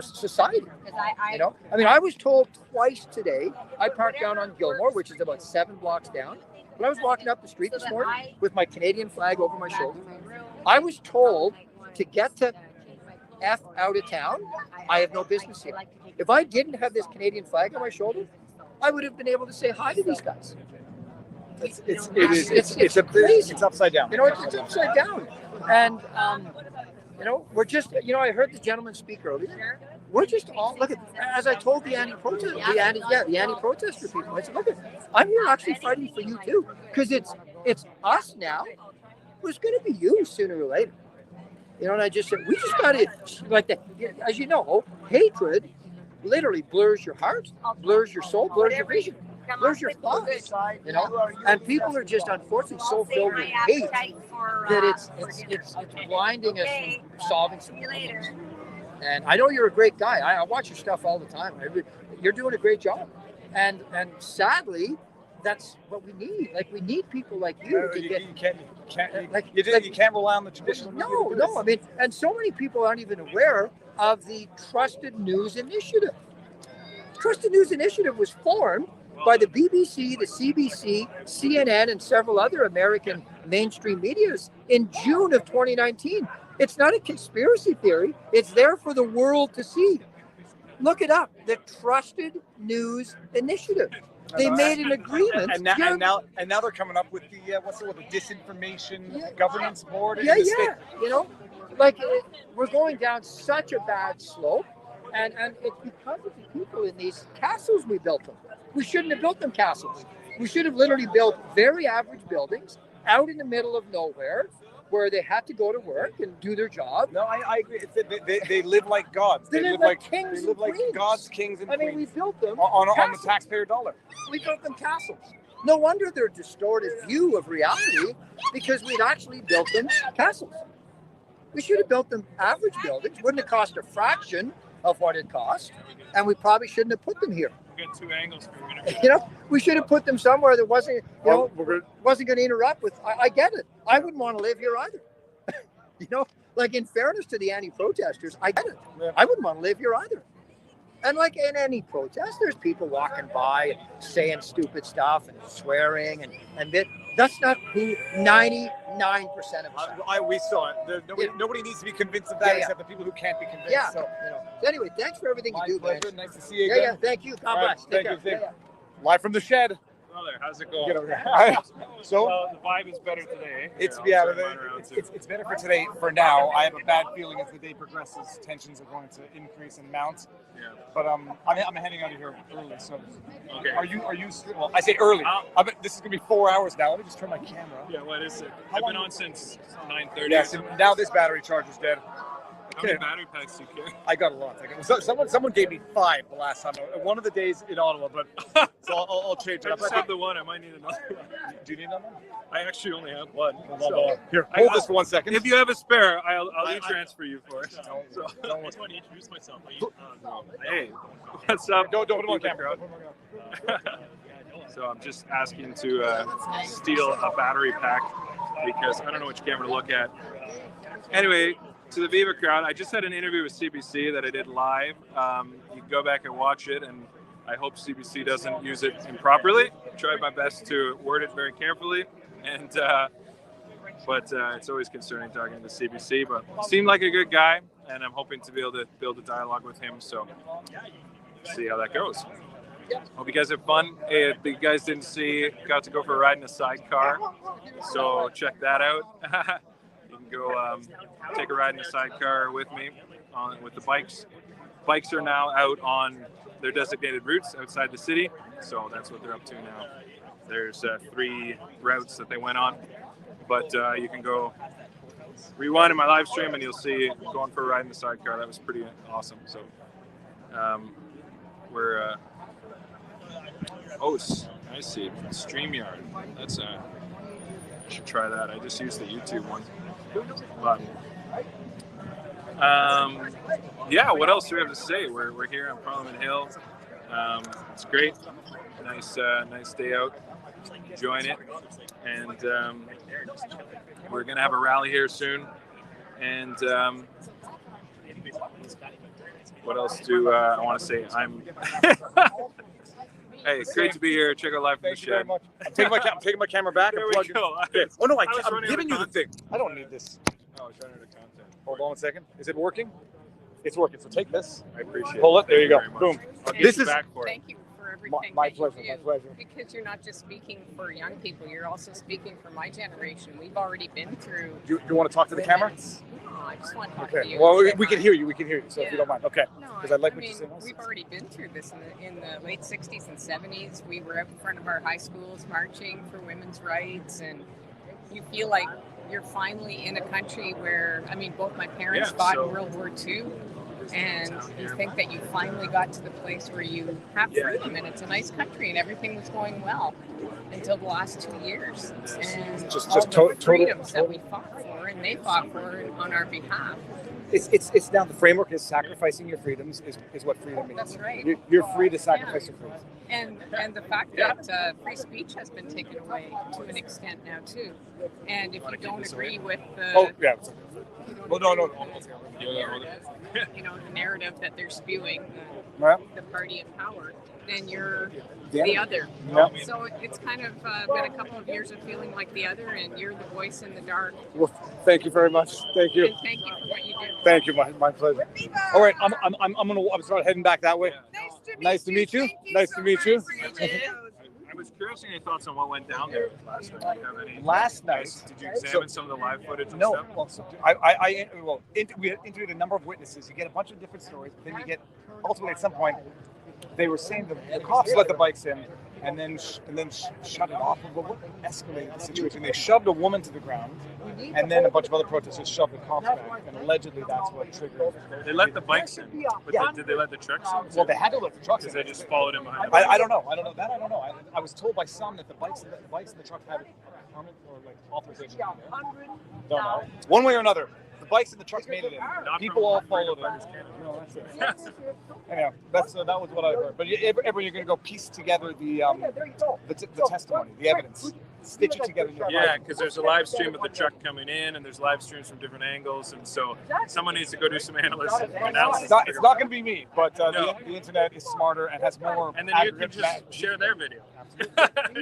Speaker 16: society. I mean, I was told twice today. I parked down on Gilmore, which is about 7 blocks down. When I was walking up the street this morning with my Canadian flag over my shoulder, I was told to get to F out of town. I have no business here. If I didn't have this Canadian flag on my shoulder, I would have been able to say hi to these guys.
Speaker 4: It's
Speaker 16: crazy.
Speaker 4: It's upside down.
Speaker 16: It's upside down. And we're just, I heard the gentleman speak earlier. We're just all, look at, as I told the anti-protester people, I said, look, I'm here actually fighting for you too, because it's us now who's going to be you sooner or later. And I just said, we just got to, as you know, hatred literally blurs your heart, blurs your soul, blurs your vision. Where's your thoughts? You know, and people are just unfortunately so filled with hate that it's blinding us from solving some problems. And I know you're a great guy. I watch your stuff all the time. You're doing a great job. And sadly, that's what we need. Like, we need people like you to get.
Speaker 4: You can't rely on the traditional media.
Speaker 16: No. I mean, and so many people aren't even aware of the Trusted News Initiative. Trusted News Initiative was formed by the BBC, the CBC, CNN, and several other American mainstream medias in June of 2019. It's not a conspiracy theory. It's there for the world to see. Look it up. The Trusted News Initiative. They made an agreement.
Speaker 4: And now they're coming up with the the disinformation governance board.
Speaker 16: Yeah. You know, like we're going down such a bad slope, and it's because of the people in these castles we built them. We shouldn't have built them castles. We should have literally built very average buildings out in the middle of nowhere, where they had to go to work and do their job.
Speaker 4: No, I agree. They live like gods.
Speaker 16: They live like kings.
Speaker 4: They live like gods, kings, and queens.
Speaker 16: I mean, we built them
Speaker 4: on the taxpayer dollar.
Speaker 16: We built them castles. No wonder their distorted view of reality, because we'd actually built them castles. We should have built them average buildings. Wouldn't have cost a fraction of what it cost, and we probably shouldn't have put them here.
Speaker 14: We got 2 angles for an interview.
Speaker 16: You know, we should have put them somewhere that wasn't, wasn't going to interrupt with. I get it. I wouldn't want to live here either. You know, like, in fairness to the anti-protesters, I get it. I wouldn't want to live here either. And like in any protest, there's people walking by and saying stupid stuff and swearing and that's not who 99% of us are.
Speaker 4: We saw it. Nobody needs to be convinced of that except the people who can't be convinced.
Speaker 16: Yeah.
Speaker 4: So,
Speaker 16: So anyway, thanks for everything you do,
Speaker 4: pleasure.
Speaker 16: man.
Speaker 4: Nice to see you again.
Speaker 16: Yeah. Thank you. God bless. Take care.
Speaker 4: Live from the shed.
Speaker 14: Brother, how's it going?
Speaker 4: Get over here. So
Speaker 14: the vibe is better today.
Speaker 4: It's better for today. For now, I have a bad feeling as the day progresses, tensions are going to increase and mount.
Speaker 14: Yeah.
Speaker 4: But I'm heading out of here early. So
Speaker 14: okay.
Speaker 4: Are you? Well, I say early. This is gonna be 4 hours now. Let me just turn my camera.
Speaker 14: Yeah. What is it? I've been on since 9:30.
Speaker 4: Yes. Now this battery charge is dead.
Speaker 14: How many battery packs do you carry?
Speaker 4: I got a lot. Someone gave me 5 the last time. One of the days in Ottawa, but so I'll change it.
Speaker 14: I just have the one. I might need another one.
Speaker 4: Do you need another one?
Speaker 14: I actually only have one.
Speaker 4: So, here, hold this for 1 second.
Speaker 14: If you have a spare, I'll e-transfer you for it.
Speaker 4: I
Speaker 14: just want to introduce myself. Hey, what's up?
Speaker 4: Don't put it on camera.
Speaker 14: So I'm just asking to steal a battery pack because I don't know which camera to look at. Anyway, to the Viva crowd, I just had an interview with CBC that I did live. You can go back and watch it, and I hope CBC doesn't use it improperly. I tried my best to word it very carefully, and but it's always concerning talking to CBC. But seemed like a good guy, and I'm hoping to be able to build a dialogue with him. So see how that goes. Hope you guys have fun. If you guys didn't see, got to go for a ride in a sidecar, so check that out. You can go take a ride in a sidecar with me with the bikes. Bikes are now out on their designated routes outside the city, so that's what they're up to now. There's 3 routes that they went on, but you can go rewind in my live stream and you'll see going for a ride in the sidecar. That was pretty awesome. So we're I see StreamYard. That's I should try that. I just used the YouTube one. But yeah, what else do we have to say? We're here on Parliament Hill. It's great. Nice day out. Enjoying it. And we're gonna have a rally here soon. And what else do I want to say? Hey, it's great to be here. Check out Live from the Shed.
Speaker 4: I'm taking my camera back and plugging it. Oh no, I'm giving you the thing. I don't need this.
Speaker 14: Oh, it's running out of content.
Speaker 4: Hold on 1 second. Is it working? It's working. So take this.
Speaker 14: I appreciate it.
Speaker 4: Hold it. There you go. Boom.
Speaker 14: This is back for it.
Speaker 11: Thank you for everything.
Speaker 4: My
Speaker 11: that
Speaker 4: pleasure.
Speaker 11: you do,
Speaker 4: My pleasure.
Speaker 11: Because you're not just speaking for young people, you're also speaking for my generation. We've already been through.
Speaker 4: You want to talk to the camera?
Speaker 11: No, I just want to talk to you.
Speaker 4: Well, we can hear you. We can hear you. So if you don't mind. Okay. Because I like what you're saying.
Speaker 11: We've already been through this in the late 60s and 70s. We were out in front of our high schools marching for women's rights, and you feel like you're finally in a country where, I mean, both my parents fought in World War II.
Speaker 17: and you think that you finally got to the place where you have freedom and it's a nice country and everything was going well until the last 2 years. And all the freedoms that we fought for and they fought for on our behalf.
Speaker 4: It's now the framework is sacrificing your freedoms is what freedom means.
Speaker 17: That's right.
Speaker 4: You're free to sacrifice your freedoms.
Speaker 17: And the fact that free speech has been taken away to an extent now too. And if you don't agree with the the narrative that they're spewing, the party in power, then you're the other.
Speaker 4: Yep.
Speaker 17: So it's kind of been a couple of years of feeling like the other, and you're the voice in the dark.
Speaker 4: Well, thank you very much. Thank you.
Speaker 17: And thank you for what you do.
Speaker 4: Thank you, my pleasure. All right, I'm start heading back that way. Nice to meet you. Nice to meet you.
Speaker 14: I was curious in your thoughts on what went down there last night. Do you have any?
Speaker 4: Last night,
Speaker 14: did you examine some of the live footage? And
Speaker 4: no.
Speaker 14: stuff?
Speaker 4: We interviewed a number of witnesses. You get a bunch of different stories, but then you get ultimately at some point they were saying the cops let the bikes in and then shut it off. But what escalated the situation? They shoved a woman to the ground, and then a bunch of other protesters shoved the cops back, and allegedly that's what triggered.
Speaker 14: They let the bikes in, but did they let the trucks in?
Speaker 4: Well, they had to let the trucks in.
Speaker 14: Because they just followed him behind.
Speaker 4: I don't know. I don't know. I was told by some that the bikes and the truck had a permit or like authorization. Don't know. One way or another, the bikes and the trucks made it in. People all followed it. No, that's it. Anyhow, that was what I heard. But everyone, you're going to go piece together the testimony, the evidence, stitch it together.
Speaker 14: Yeah, because there's a live stream of the truck coming in, and there's live streams from different angles, and so someone needs to go do some analysis.
Speaker 4: It's not going to be me, but the internet is smarter and has more.
Speaker 14: And then you can just share their video.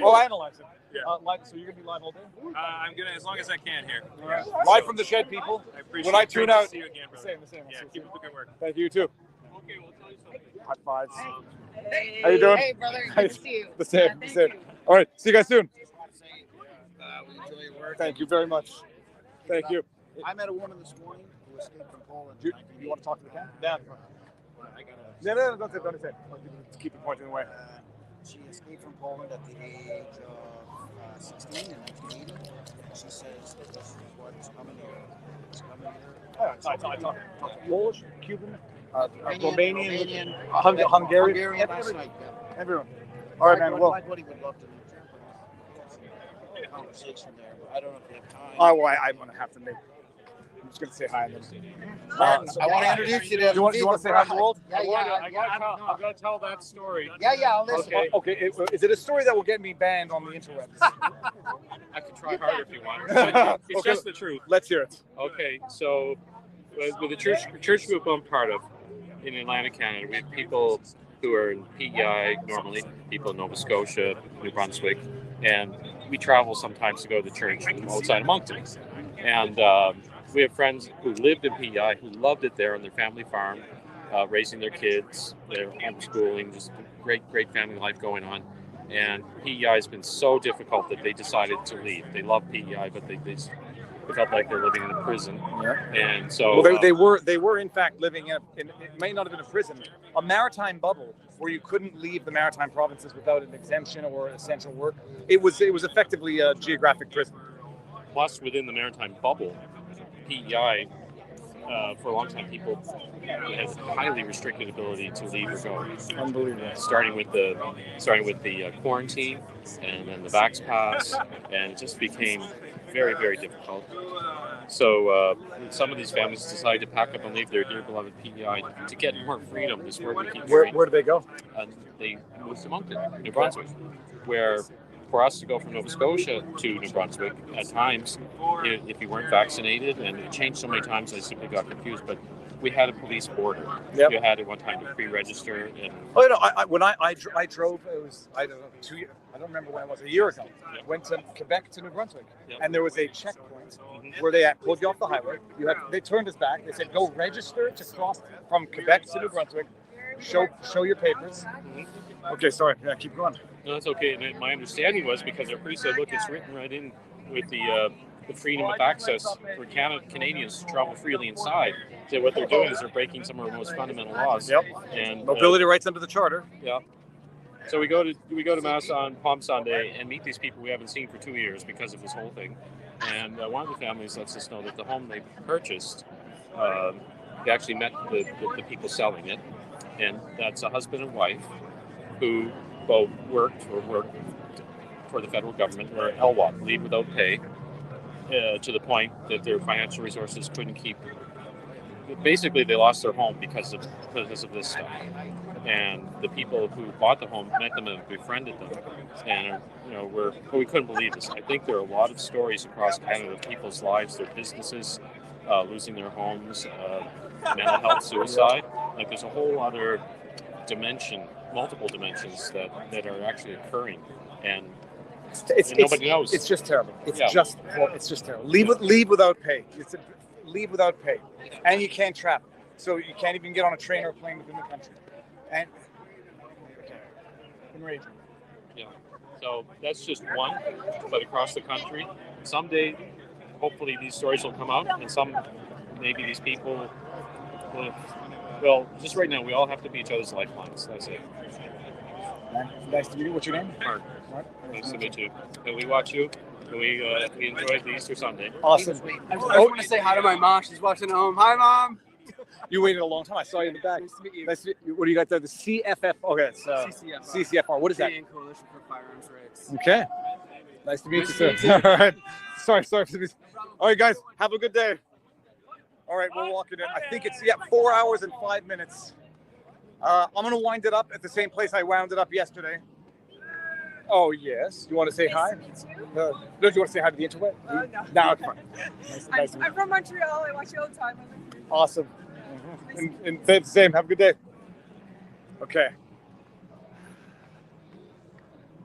Speaker 4: Oh, I analyze it.
Speaker 14: Yeah.
Speaker 4: So you're going to be live all day?
Speaker 14: I'm gonna, as long as I can here.
Speaker 4: Right. Live from the shed, people.
Speaker 14: I appreciate
Speaker 4: when I
Speaker 14: it.
Speaker 4: tune
Speaker 14: Great to
Speaker 4: out.
Speaker 14: See you again, brother.
Speaker 4: The same.
Speaker 14: Yeah, keep up the good work.
Speaker 4: Thank you too.
Speaker 14: Okay, we'll tell you something.
Speaker 4: High fives.
Speaker 17: Hey,
Speaker 4: how you doing?
Speaker 17: Hey, brother. Good to see you.
Speaker 4: The same.
Speaker 17: Thank
Speaker 4: you. All right. See you guys soon. Thank you very much. Thank you.
Speaker 18: I met a woman this morning who escaped from Poland.
Speaker 4: You want to talk to the camera? Yeah. No, don't say it. Keep it pointing away.
Speaker 18: She escaped from Poland at the age of 16 in 1980. She says that this is what's coming here. It's coming here.
Speaker 4: I talk Polish, Cuban,
Speaker 18: Romanian,
Speaker 4: Hungarian,
Speaker 18: last night.
Speaker 4: everyone. All right, man. Well,
Speaker 18: my buddy would love to have a conversation there, but I don't know if you have time.
Speaker 4: I'm going to have to make. I'm just going to say hi. And then,
Speaker 18: I want to introduce you to.
Speaker 4: You want to say hi to the world?
Speaker 18: Yeah.
Speaker 14: I'm gonna tell that story.
Speaker 18: Yeah, I'll listen.
Speaker 4: Okay. Is it a story that will get me banned on the interwebs?
Speaker 14: I can try harder if you want. It's just the truth.
Speaker 4: Let's hear it.
Speaker 14: Okay, so with the church group I'm part of in Atlantic, Canada, we have people who are in PEI normally, people in Nova Scotia, New Brunswick, and we travel sometimes to go to the church outside of Moncton. And we have friends who lived in PEI who loved it there on their family farm, raising their kids, their homeschooling, just great family life going on. And PEI has been so difficult that they decided to leave. They love PEI, but they felt like they're living in a prison. Yeah. And so
Speaker 4: they were in fact living in it may not have been a prison, a maritime bubble where you couldn't leave the maritime provinces without an exemption or essential work. It was effectively a geographic prison.
Speaker 14: Plus, within the maritime bubble, PEI, for a long time, people had highly restricted ability to leave or go.
Speaker 4: Unbelievable.
Speaker 14: Starting with the quarantine, and then the Vax Pass, and it just became very, very difficult. So some of these families decided to pack up and leave their dear beloved PEI to get more freedom. This word we keep hearing.
Speaker 4: Where do they go?
Speaker 14: They moved to Moncton, New Brunswick, where for us to go from Nova Scotia to New Brunswick, at times, if you weren't vaccinated, and it changed so many times, I simply got confused, but we had a police border.
Speaker 4: Yep.
Speaker 14: You had at one time to pre-register. And
Speaker 4: when I drove, it was, I don't know, 2 years, I don't remember when it was, a year ago.
Speaker 14: Yep.
Speaker 4: Went to Quebec to New Brunswick,
Speaker 14: Yep.
Speaker 4: and there was a checkpoint where they pulled you off the highway. They turned us back. They said, go register to cross from Quebec to New Brunswick. Show your papers. Okay, sorry. Yeah, keep going.
Speaker 14: No, that's okay. And my understanding was because our priest said, look, it's written right in with the freedom of access for Canadians to travel freely inside. So what they're doing is they're breaking some of our most fundamental laws.
Speaker 4: Yep.
Speaker 14: And
Speaker 4: mobility rights under the charter.
Speaker 14: Yeah. So we go to Mass on Palm Sunday and meet these people we haven't seen for 2 years because of this whole thing. And one of the families lets us know that the home they purchased
Speaker 19: They actually met the people selling it, and that's a husband and wife who both worked for the federal government, or LWOP, leave without pay, to the point that their financial resources couldn't keep. Basically, they lost their home because of this stuff. And the people who bought the home met them and befriended them, and we couldn't believe this. I think there are a lot of stories across Canada of people's lives, their businesses, losing their homes, mental health, suicide. Like there's a whole other dimension, multiple dimensions that are actually occurring, and nobody knows.
Speaker 4: It's just terrible. It's just terrible. Leave without pay. Leave without pay, and you can't travel, so you can't even get on a train or plane within the country. And enraging.
Speaker 19: Yeah. So that's just one, but across the country, someday, hopefully, these stories will come out, and maybe these people will. Well, just right now, we all have to be each other's lifelines. That's it.
Speaker 4: Nice to meet you. What's your name?
Speaker 19: Mark. Nice to meet you. And we watch you. And we enjoyed the Easter Sunday.
Speaker 4: Awesome.
Speaker 20: I just want to say hi to my mom. She's watching at home. Hi, Mom.
Speaker 4: You waited a long time. I saw you in the back.
Speaker 20: Nice to meet you.
Speaker 4: What do you got there? The CFF. Okay, it's CCFR. What is that?
Speaker 20: Canadian Coalition for Firearms Rights.
Speaker 4: Okay. Nice to meet you, sir. All right. Sorry for this. All right, guys. Have a good day. All right, we're walking in. I think it's 4 hours and 5 minutes. I'm going to wind it up at the same place I wound it up yesterday. Oh, yes. You want to say hi? No, do you want to say hi to the interweb?
Speaker 21: No.
Speaker 4: No, it's fine.
Speaker 21: I'm from Montreal. I watch you all the time.
Speaker 4: Awesome. And same. Have a good day. Okay.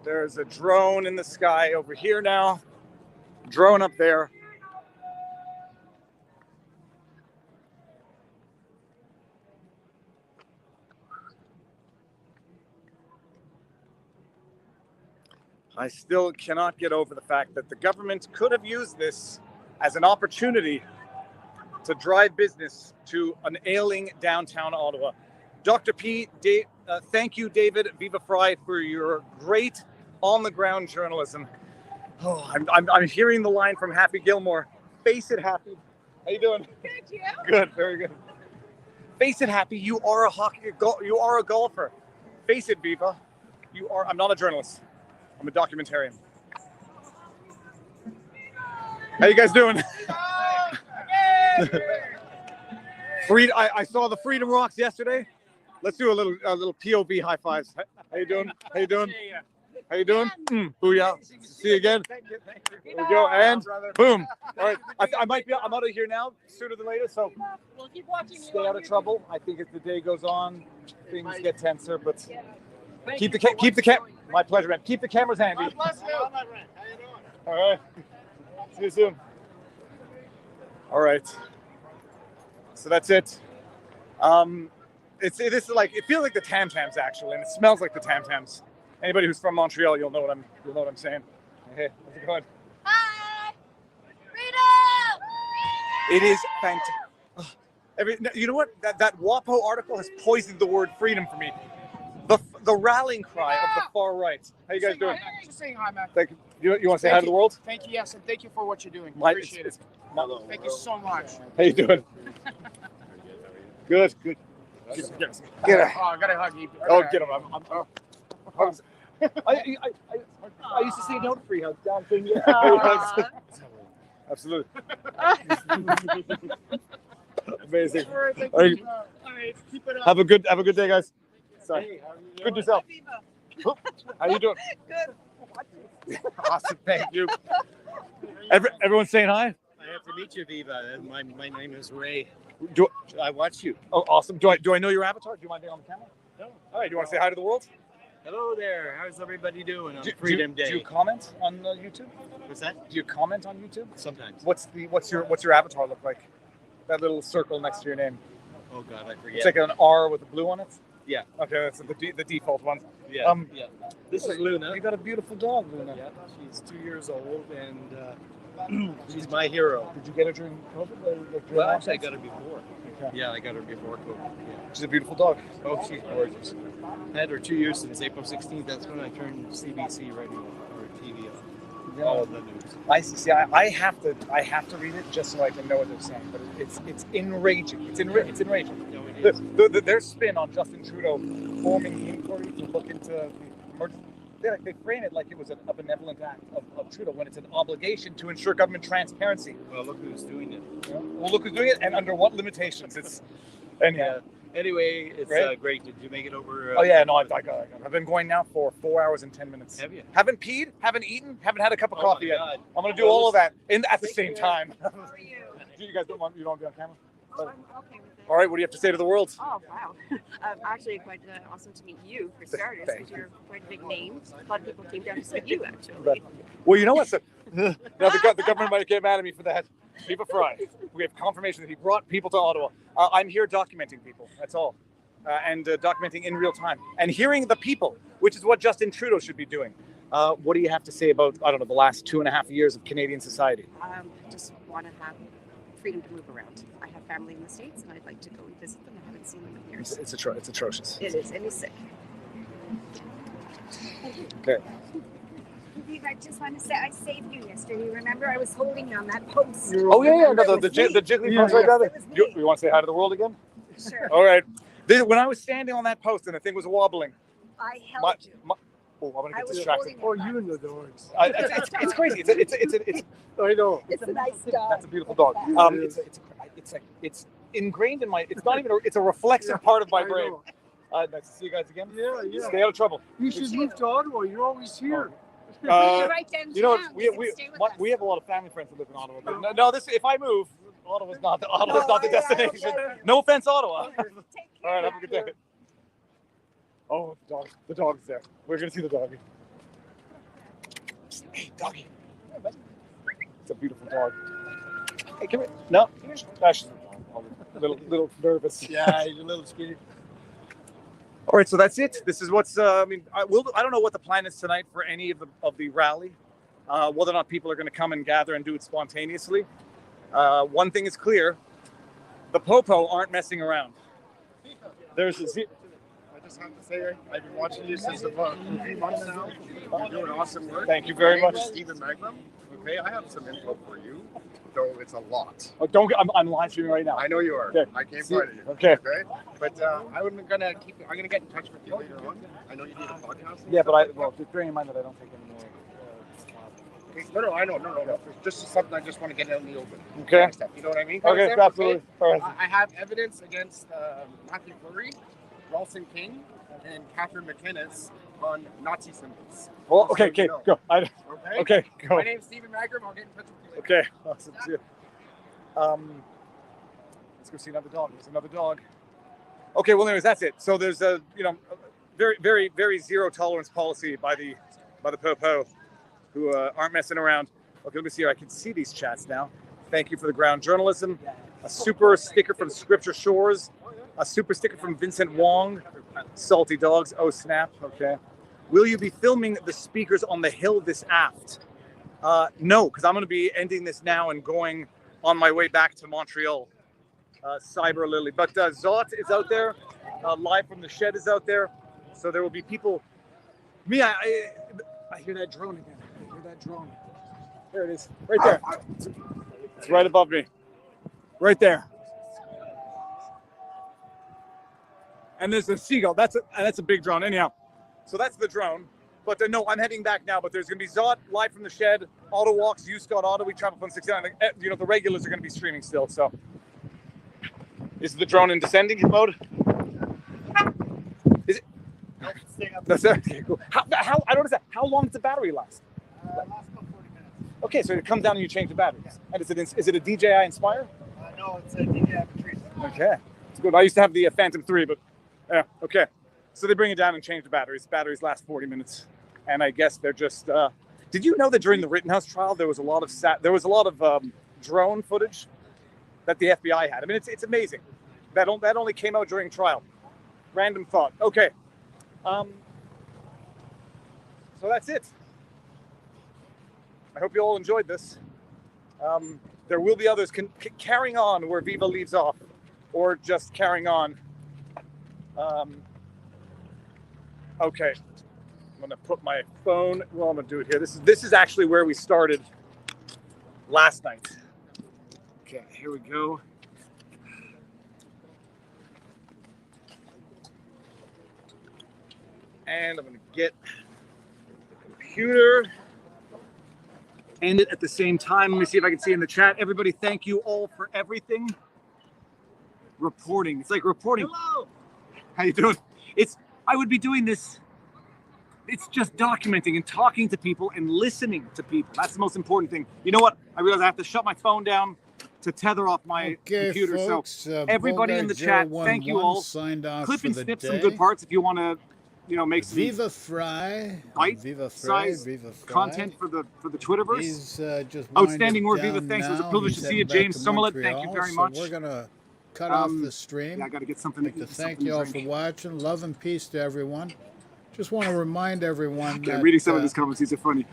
Speaker 4: There's a drone in the sky over here now. Drone up there. I still cannot get over the fact that the government could have used this as an opportunity to drive business to an ailing downtown Ottawa. Dr. P, thank you, David Viva Frei, for your great on-the-ground journalism. Oh, I'm hearing the line from Happy Gilmore. Face it, Happy. How you doing?
Speaker 21: Good, you?
Speaker 4: Good, very good. Face it, Happy. You are a golfer. Face it, Viva. I'm not a journalist. I'm a documentarian. How you guys doing? I saw the Freedom Rocks yesterday. Let's do a little POV high fives. How you doing? How you doing? How you doing? Booyah. See you again. There we go. And boom. All right. I'm out of here now, sooner than later. So
Speaker 21: We'll keep watching you.
Speaker 4: stay out of trouble. I think as the day goes on, things get tenser, but keep the my pleasure, man. Keep the cameras handy.
Speaker 21: Bless you.
Speaker 4: All right. See you soon. All right. So that's it. This is like, it feels like the Tam Tams actually, and it smells like the Tam Tams. Anybody who's from Montreal, you'll know what I'm saying. Hey, how's it going?
Speaker 21: Hi.
Speaker 4: It is fantastic. You know what? That WAPO article has poisoned the word freedom for me. The rallying cry of the far right. How you guys doing?
Speaker 21: Just saying hi, man.
Speaker 4: Thank you. You want to say hi to the world?
Speaker 21: Thank you, yes, and thank you for what you're doing.
Speaker 4: Appreciate
Speaker 21: it. Thank you so much.
Speaker 4: How you doing? Good. Get him.
Speaker 21: Oh, I gotta hug you.
Speaker 4: Oh, get him. I used to see no free hugs down thing. Absolutely. Amazing. All right.
Speaker 21: Keep it up.
Speaker 4: Have a good day, guys. Sorry. Good yourself. How you doing?
Speaker 21: Good.
Speaker 4: Awesome. Thank you. Everyone's saying hi.
Speaker 22: I have to meet you, Viva. My name is Ray. I watch you.
Speaker 4: Oh, awesome. Do I know your avatar? Do you mind being on the camera?
Speaker 22: No.
Speaker 4: All right. Do you want to say hi to the world?
Speaker 22: Hello there. How's everybody doing on Freedom Day?
Speaker 4: Do you comment on YouTube?
Speaker 22: What's that?
Speaker 4: Do you comment on YouTube?
Speaker 22: Sometimes.
Speaker 4: What's your avatar look like? That little circle next to your name.
Speaker 22: Oh God, I forget.
Speaker 4: It's like an R with a blue on it.
Speaker 22: Yeah.
Speaker 4: Okay, that's the default one.
Speaker 22: Yeah. Yeah. This is Luna.
Speaker 4: You got a beautiful dog, Luna.
Speaker 22: Yeah. She's 2 years old and she's my hero.
Speaker 4: Did you get her during COVID?
Speaker 22: Well, actually, I got her before.
Speaker 4: Okay.
Speaker 22: Yeah, I got her before COVID. Yeah.
Speaker 4: She's a beautiful dog.
Speaker 22: Oh, she's gorgeous. I had her 2 years since April 16th. That's when I turned CBC radio or TV on.
Speaker 4: All the news. I see. I have to read it just so I can know what they're saying. But it's enraging. It's enraging. Their spin on Justin Trudeau forming the inquiry to look into the emergency. They frame it like it was a benevolent act of Trudeau when it's an obligation to ensure government transparency.
Speaker 22: Well, look who's doing it.
Speaker 4: Yeah. Well, look who's doing it, and under what limitations.
Speaker 22: Anyway, it's
Speaker 4: Great.
Speaker 22: great. Did you make it over?
Speaker 4: Oh yeah, no, I got it. I've been going now for 4 hours and 10 minutes.
Speaker 22: Have you?
Speaker 4: Haven't peed, haven't eaten, haven't had a cup of coffee yet.
Speaker 22: God.
Speaker 4: I'm gonna do all of that at the same time. You guys don't want to be on camera?
Speaker 1: I'm okay with it.
Speaker 4: All right, what do you have to say to the world?
Speaker 1: Oh, wow. Actually, quite awesome to meet you, for starters, because you're quite a big name. A lot of people came down to see you, actually.
Speaker 4: Well, you know what? Now the government might get mad at me for that. Viva Frei. We have confirmation that he brought people to Ottawa. I'm here documenting people. That's all. And documenting in real time. And hearing the people, which is what Justin Trudeau should be doing. What do you have to say about, I don't know, the last 2.5 years of Canadian society?
Speaker 1: I just want to have freedom to move around. I have family in the States, and I'd like to go and visit them. I haven't seen them in years.
Speaker 4: It's atrocious.
Speaker 1: It is, and he's sick.
Speaker 4: Okay.
Speaker 13: I just want to say I saved you yesterday. Remember, I was holding you on that post.
Speaker 4: Oh yeah, the jiggly post right there. You want to say hi to the world again?
Speaker 13: Sure.
Speaker 4: All right. When I was standing on that post and the thing was wobbling,
Speaker 13: I held you.
Speaker 4: I'm gonna
Speaker 13: I
Speaker 4: get
Speaker 13: was
Speaker 4: distracted.
Speaker 13: holding
Speaker 6: Oh, you and the dogs.
Speaker 4: It's crazy. It's
Speaker 6: I know.
Speaker 13: It's a nice dog.
Speaker 4: That's a beautiful dog. It's ingrained in my. It's not even. It's a reflexive part of my brain. Nice to see you guys again.
Speaker 6: Yeah.
Speaker 4: Stay out of trouble.
Speaker 6: You should move to Ottawa. You're always here.
Speaker 13: You're right downtown.
Speaker 4: You know,
Speaker 13: You can stay with us.
Speaker 4: we have a lot of family friends that live in Ottawa. But no, if I move, Ottawa's not the destination. No offense, Ottawa. All right, have a good day. Oh, the dog's there. We're gonna see the doggy. Hey, doggy. It's a beautiful dog. Hey, come here. No, come here. She's a little nervous.
Speaker 6: Yeah, he's a little skinny.
Speaker 4: All right, so that's it. This is what's. I don't know what the plan is tonight for any of the rally. Whether or not people are going to come and gather and do it spontaneously. One thing is clear: the Popo aren't messing around.
Speaker 6: I just have to say, I've been watching you since about 3 months now. You're doing awesome work.
Speaker 4: Thank you very much.
Speaker 6: Stephen Magram. Okay, I have some info for you, though it's a lot.
Speaker 4: Oh, I'm live streaming right now.
Speaker 6: I know you are.
Speaker 4: Okay.
Speaker 6: I came find you.
Speaker 4: Okay.
Speaker 6: But I'm gonna get in touch with you later on. I know you need a podcast.
Speaker 4: Yeah, but just bearing in mind that I don't take any more.
Speaker 6: No, I know. No. This is something I just want to get out in the open.
Speaker 4: Okay.
Speaker 6: You know what I mean?
Speaker 4: Okay, absolutely. All right.
Speaker 6: I have evidence against Matthew Fleury, Ralston King, and Catherine McInnes on Nazi symbols.
Speaker 4: Well, okay, go. Okay, go.
Speaker 6: My name's Stephen Magram. I'll get in touch with you later.
Speaker 4: Okay, awesome. See you. Let's go see another dog. There's another dog. Okay, well, anyways, that's it. So there's a very, very, very zero tolerance policy by the Popo, who aren't messing around. Okay, let me see here. I can see these chats now. Thank you for the ground journalism. A super sticker from Scripture Shores. A super sticker from Vincent Wong. Salty dogs. Oh, snap. Okay. Will you be filming the speakers on the hill this aft? No, because I'm going to be ending this now and going on my way back to Montreal. Cyber Lily. But Zot is out there. Live from the Shed is out there. So there will be people. I hear that drone again. I hear that drone. There it is. Right there. It's right above me. Right there. And there's a seagull. That's a big drone. Anyhow, so that's the drone. But no, I'm heading back now. But there's going to be Zot live from the Shed. Auto walks. You Scott Auto. We travel from 69. The regulars are going to be streaming still. So is the drone in descending mode? Is it? That's okay, cool. How I don't understand. How long does the battery last?
Speaker 6: Lasts about 40 minutes.
Speaker 4: Okay, so it comes down and you change the batteries. Yeah. And is it a DJI Inspire?
Speaker 6: No, it's a DJI Patrice.
Speaker 4: Okay, it's good. I used to have the Phantom 3, but yeah, okay. So they bring it down and change the batteries. Batteries last 40 minutes, and I guess they're just. Did you know that during the Rittenhouse trial there was a lot of drone footage that the FBI had? I mean, it's amazing. That only came out during trial. Random thought. Okay. So that's it. I hope you all enjoyed this. There will be others carrying on where Viva leaves off, or just carrying on. Okay. gonna put my phone. Well, I'm gonna do it here. This is actually where we started last night. Okay, here we go. And I'm gonna get the computer. End it at the same time. Let me see if I can see in the chat. Everybody, thank you all for everything. Reporting. It's like reporting. Hello. How you doing? I would be doing this. It's just documenting and talking to people and listening to people. That's the most important thing. You know what? I realize I have to shut my phone down to tether off my computer.
Speaker 8: Folks,
Speaker 4: so everybody in the chat, thank you all.
Speaker 8: Signed off
Speaker 4: Clip
Speaker 8: for
Speaker 4: and
Speaker 8: the
Speaker 4: snip
Speaker 8: day.
Speaker 4: some good parts if you want to, make some
Speaker 8: Viva Frei, Viva Frei, Viva Frei.
Speaker 4: Content for the Twitterverse.
Speaker 8: He's just
Speaker 4: outstanding word,
Speaker 8: down
Speaker 4: Viva. Thanks. It was a
Speaker 8: now.
Speaker 4: privilege
Speaker 8: He's
Speaker 4: to see you,
Speaker 8: heading back
Speaker 4: James
Speaker 8: to
Speaker 4: Summerlet.
Speaker 8: Montreal,
Speaker 4: Thank you very
Speaker 8: so
Speaker 4: much.
Speaker 8: we're gonna cut off the stream.
Speaker 4: Yeah, I got to get something.
Speaker 8: I'd like to thank you all for watching. Love and peace to everyone. Just want to remind everyone that
Speaker 4: reading some of these comments, these are funny.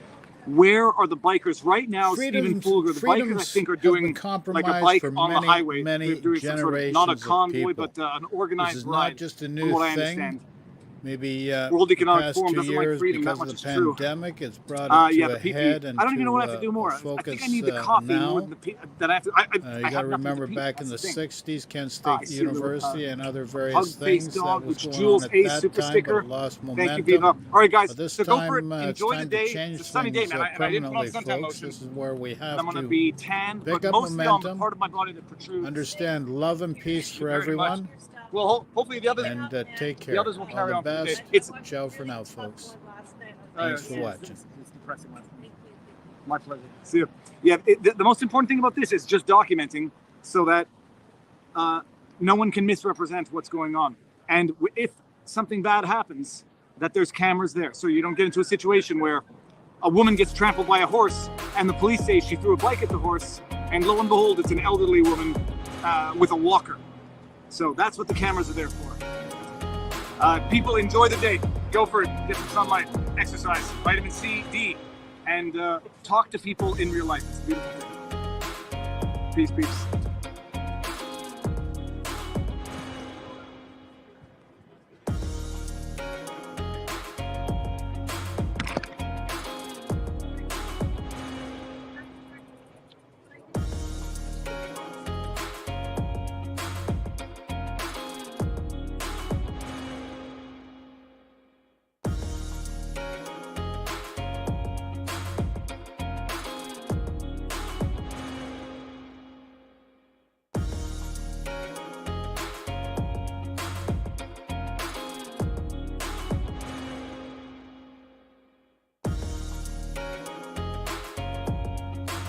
Speaker 4: Where are the bikers right now? Stephen Fulger, the bikers I think are doing like a bike on the highway.
Speaker 8: Many
Speaker 4: doing some sort of, not a convoy, but an organized
Speaker 8: this is
Speaker 4: ride.
Speaker 8: not just a
Speaker 4: from
Speaker 8: new
Speaker 4: what I
Speaker 8: thing.
Speaker 4: understand.
Speaker 8: Maybe
Speaker 4: World
Speaker 8: the
Speaker 4: Economic
Speaker 8: past
Speaker 4: Forum
Speaker 8: 2
Speaker 4: doesn't like
Speaker 8: years,
Speaker 4: freedom, that
Speaker 8: because
Speaker 4: much
Speaker 8: of the
Speaker 4: is true.
Speaker 8: pandemic, it's brought it
Speaker 4: Yeah,
Speaker 8: to
Speaker 4: the
Speaker 8: a
Speaker 4: PP.
Speaker 8: head and
Speaker 4: I don't even know what I have
Speaker 8: to
Speaker 4: to do more.
Speaker 8: focus
Speaker 4: I think I need the coffee
Speaker 8: now.
Speaker 4: more than that I have to. I
Speaker 8: You
Speaker 4: have
Speaker 8: got to
Speaker 4: nothing
Speaker 8: remember
Speaker 4: to
Speaker 8: back in the 60s, Kent State
Speaker 4: see a little,
Speaker 8: University and other various
Speaker 4: Hug-faced
Speaker 8: things
Speaker 4: dog,
Speaker 8: that was
Speaker 4: which
Speaker 8: going
Speaker 4: Jules
Speaker 8: on at
Speaker 4: Ace
Speaker 8: that
Speaker 4: super
Speaker 8: time,
Speaker 4: sticker.
Speaker 8: but it lost
Speaker 4: Thank
Speaker 8: momentum.
Speaker 4: you, Viva. All right, guys,
Speaker 8: But this
Speaker 4: so
Speaker 8: time,
Speaker 4: go for it.
Speaker 8: it's
Speaker 4: Enjoy
Speaker 8: time
Speaker 4: the day.
Speaker 8: to change
Speaker 4: It's a sunny day,
Speaker 8: things
Speaker 4: man. And I didn't put on
Speaker 8: permanently,
Speaker 4: suntan
Speaker 8: folks.
Speaker 4: lotion.
Speaker 8: This is where we have
Speaker 4: I'm going to
Speaker 8: to
Speaker 4: be tan,
Speaker 8: pick
Speaker 4: but
Speaker 8: up
Speaker 4: mostly on the
Speaker 8: momentum.
Speaker 4: part of my body that protrudes.
Speaker 8: Understand love and peace for
Speaker 4: very
Speaker 8: everyone.
Speaker 4: Well, hopefully the others.
Speaker 8: And take care.
Speaker 4: The others will carry
Speaker 8: All
Speaker 4: on
Speaker 8: the
Speaker 4: for the
Speaker 8: best.
Speaker 4: day. It's
Speaker 8: Ciao for now, folks. Thanks for watching.
Speaker 4: It's depressing. My pleasure. See you. Yeah, the most important thing about this is just documenting so that no one can misrepresent what's going on. And if something bad happens, that there's cameras there. So you don't get into a situation where a woman gets trampled by a horse and the police say she threw a bike at the horse, and lo and behold, it's an elderly woman with a walker. So that's what the cameras are there for. People, enjoy the day. Go for it. Get some sunlight, exercise, vitamin C, D, and talk to people in real life. It's a beautiful thing. Peace, peace.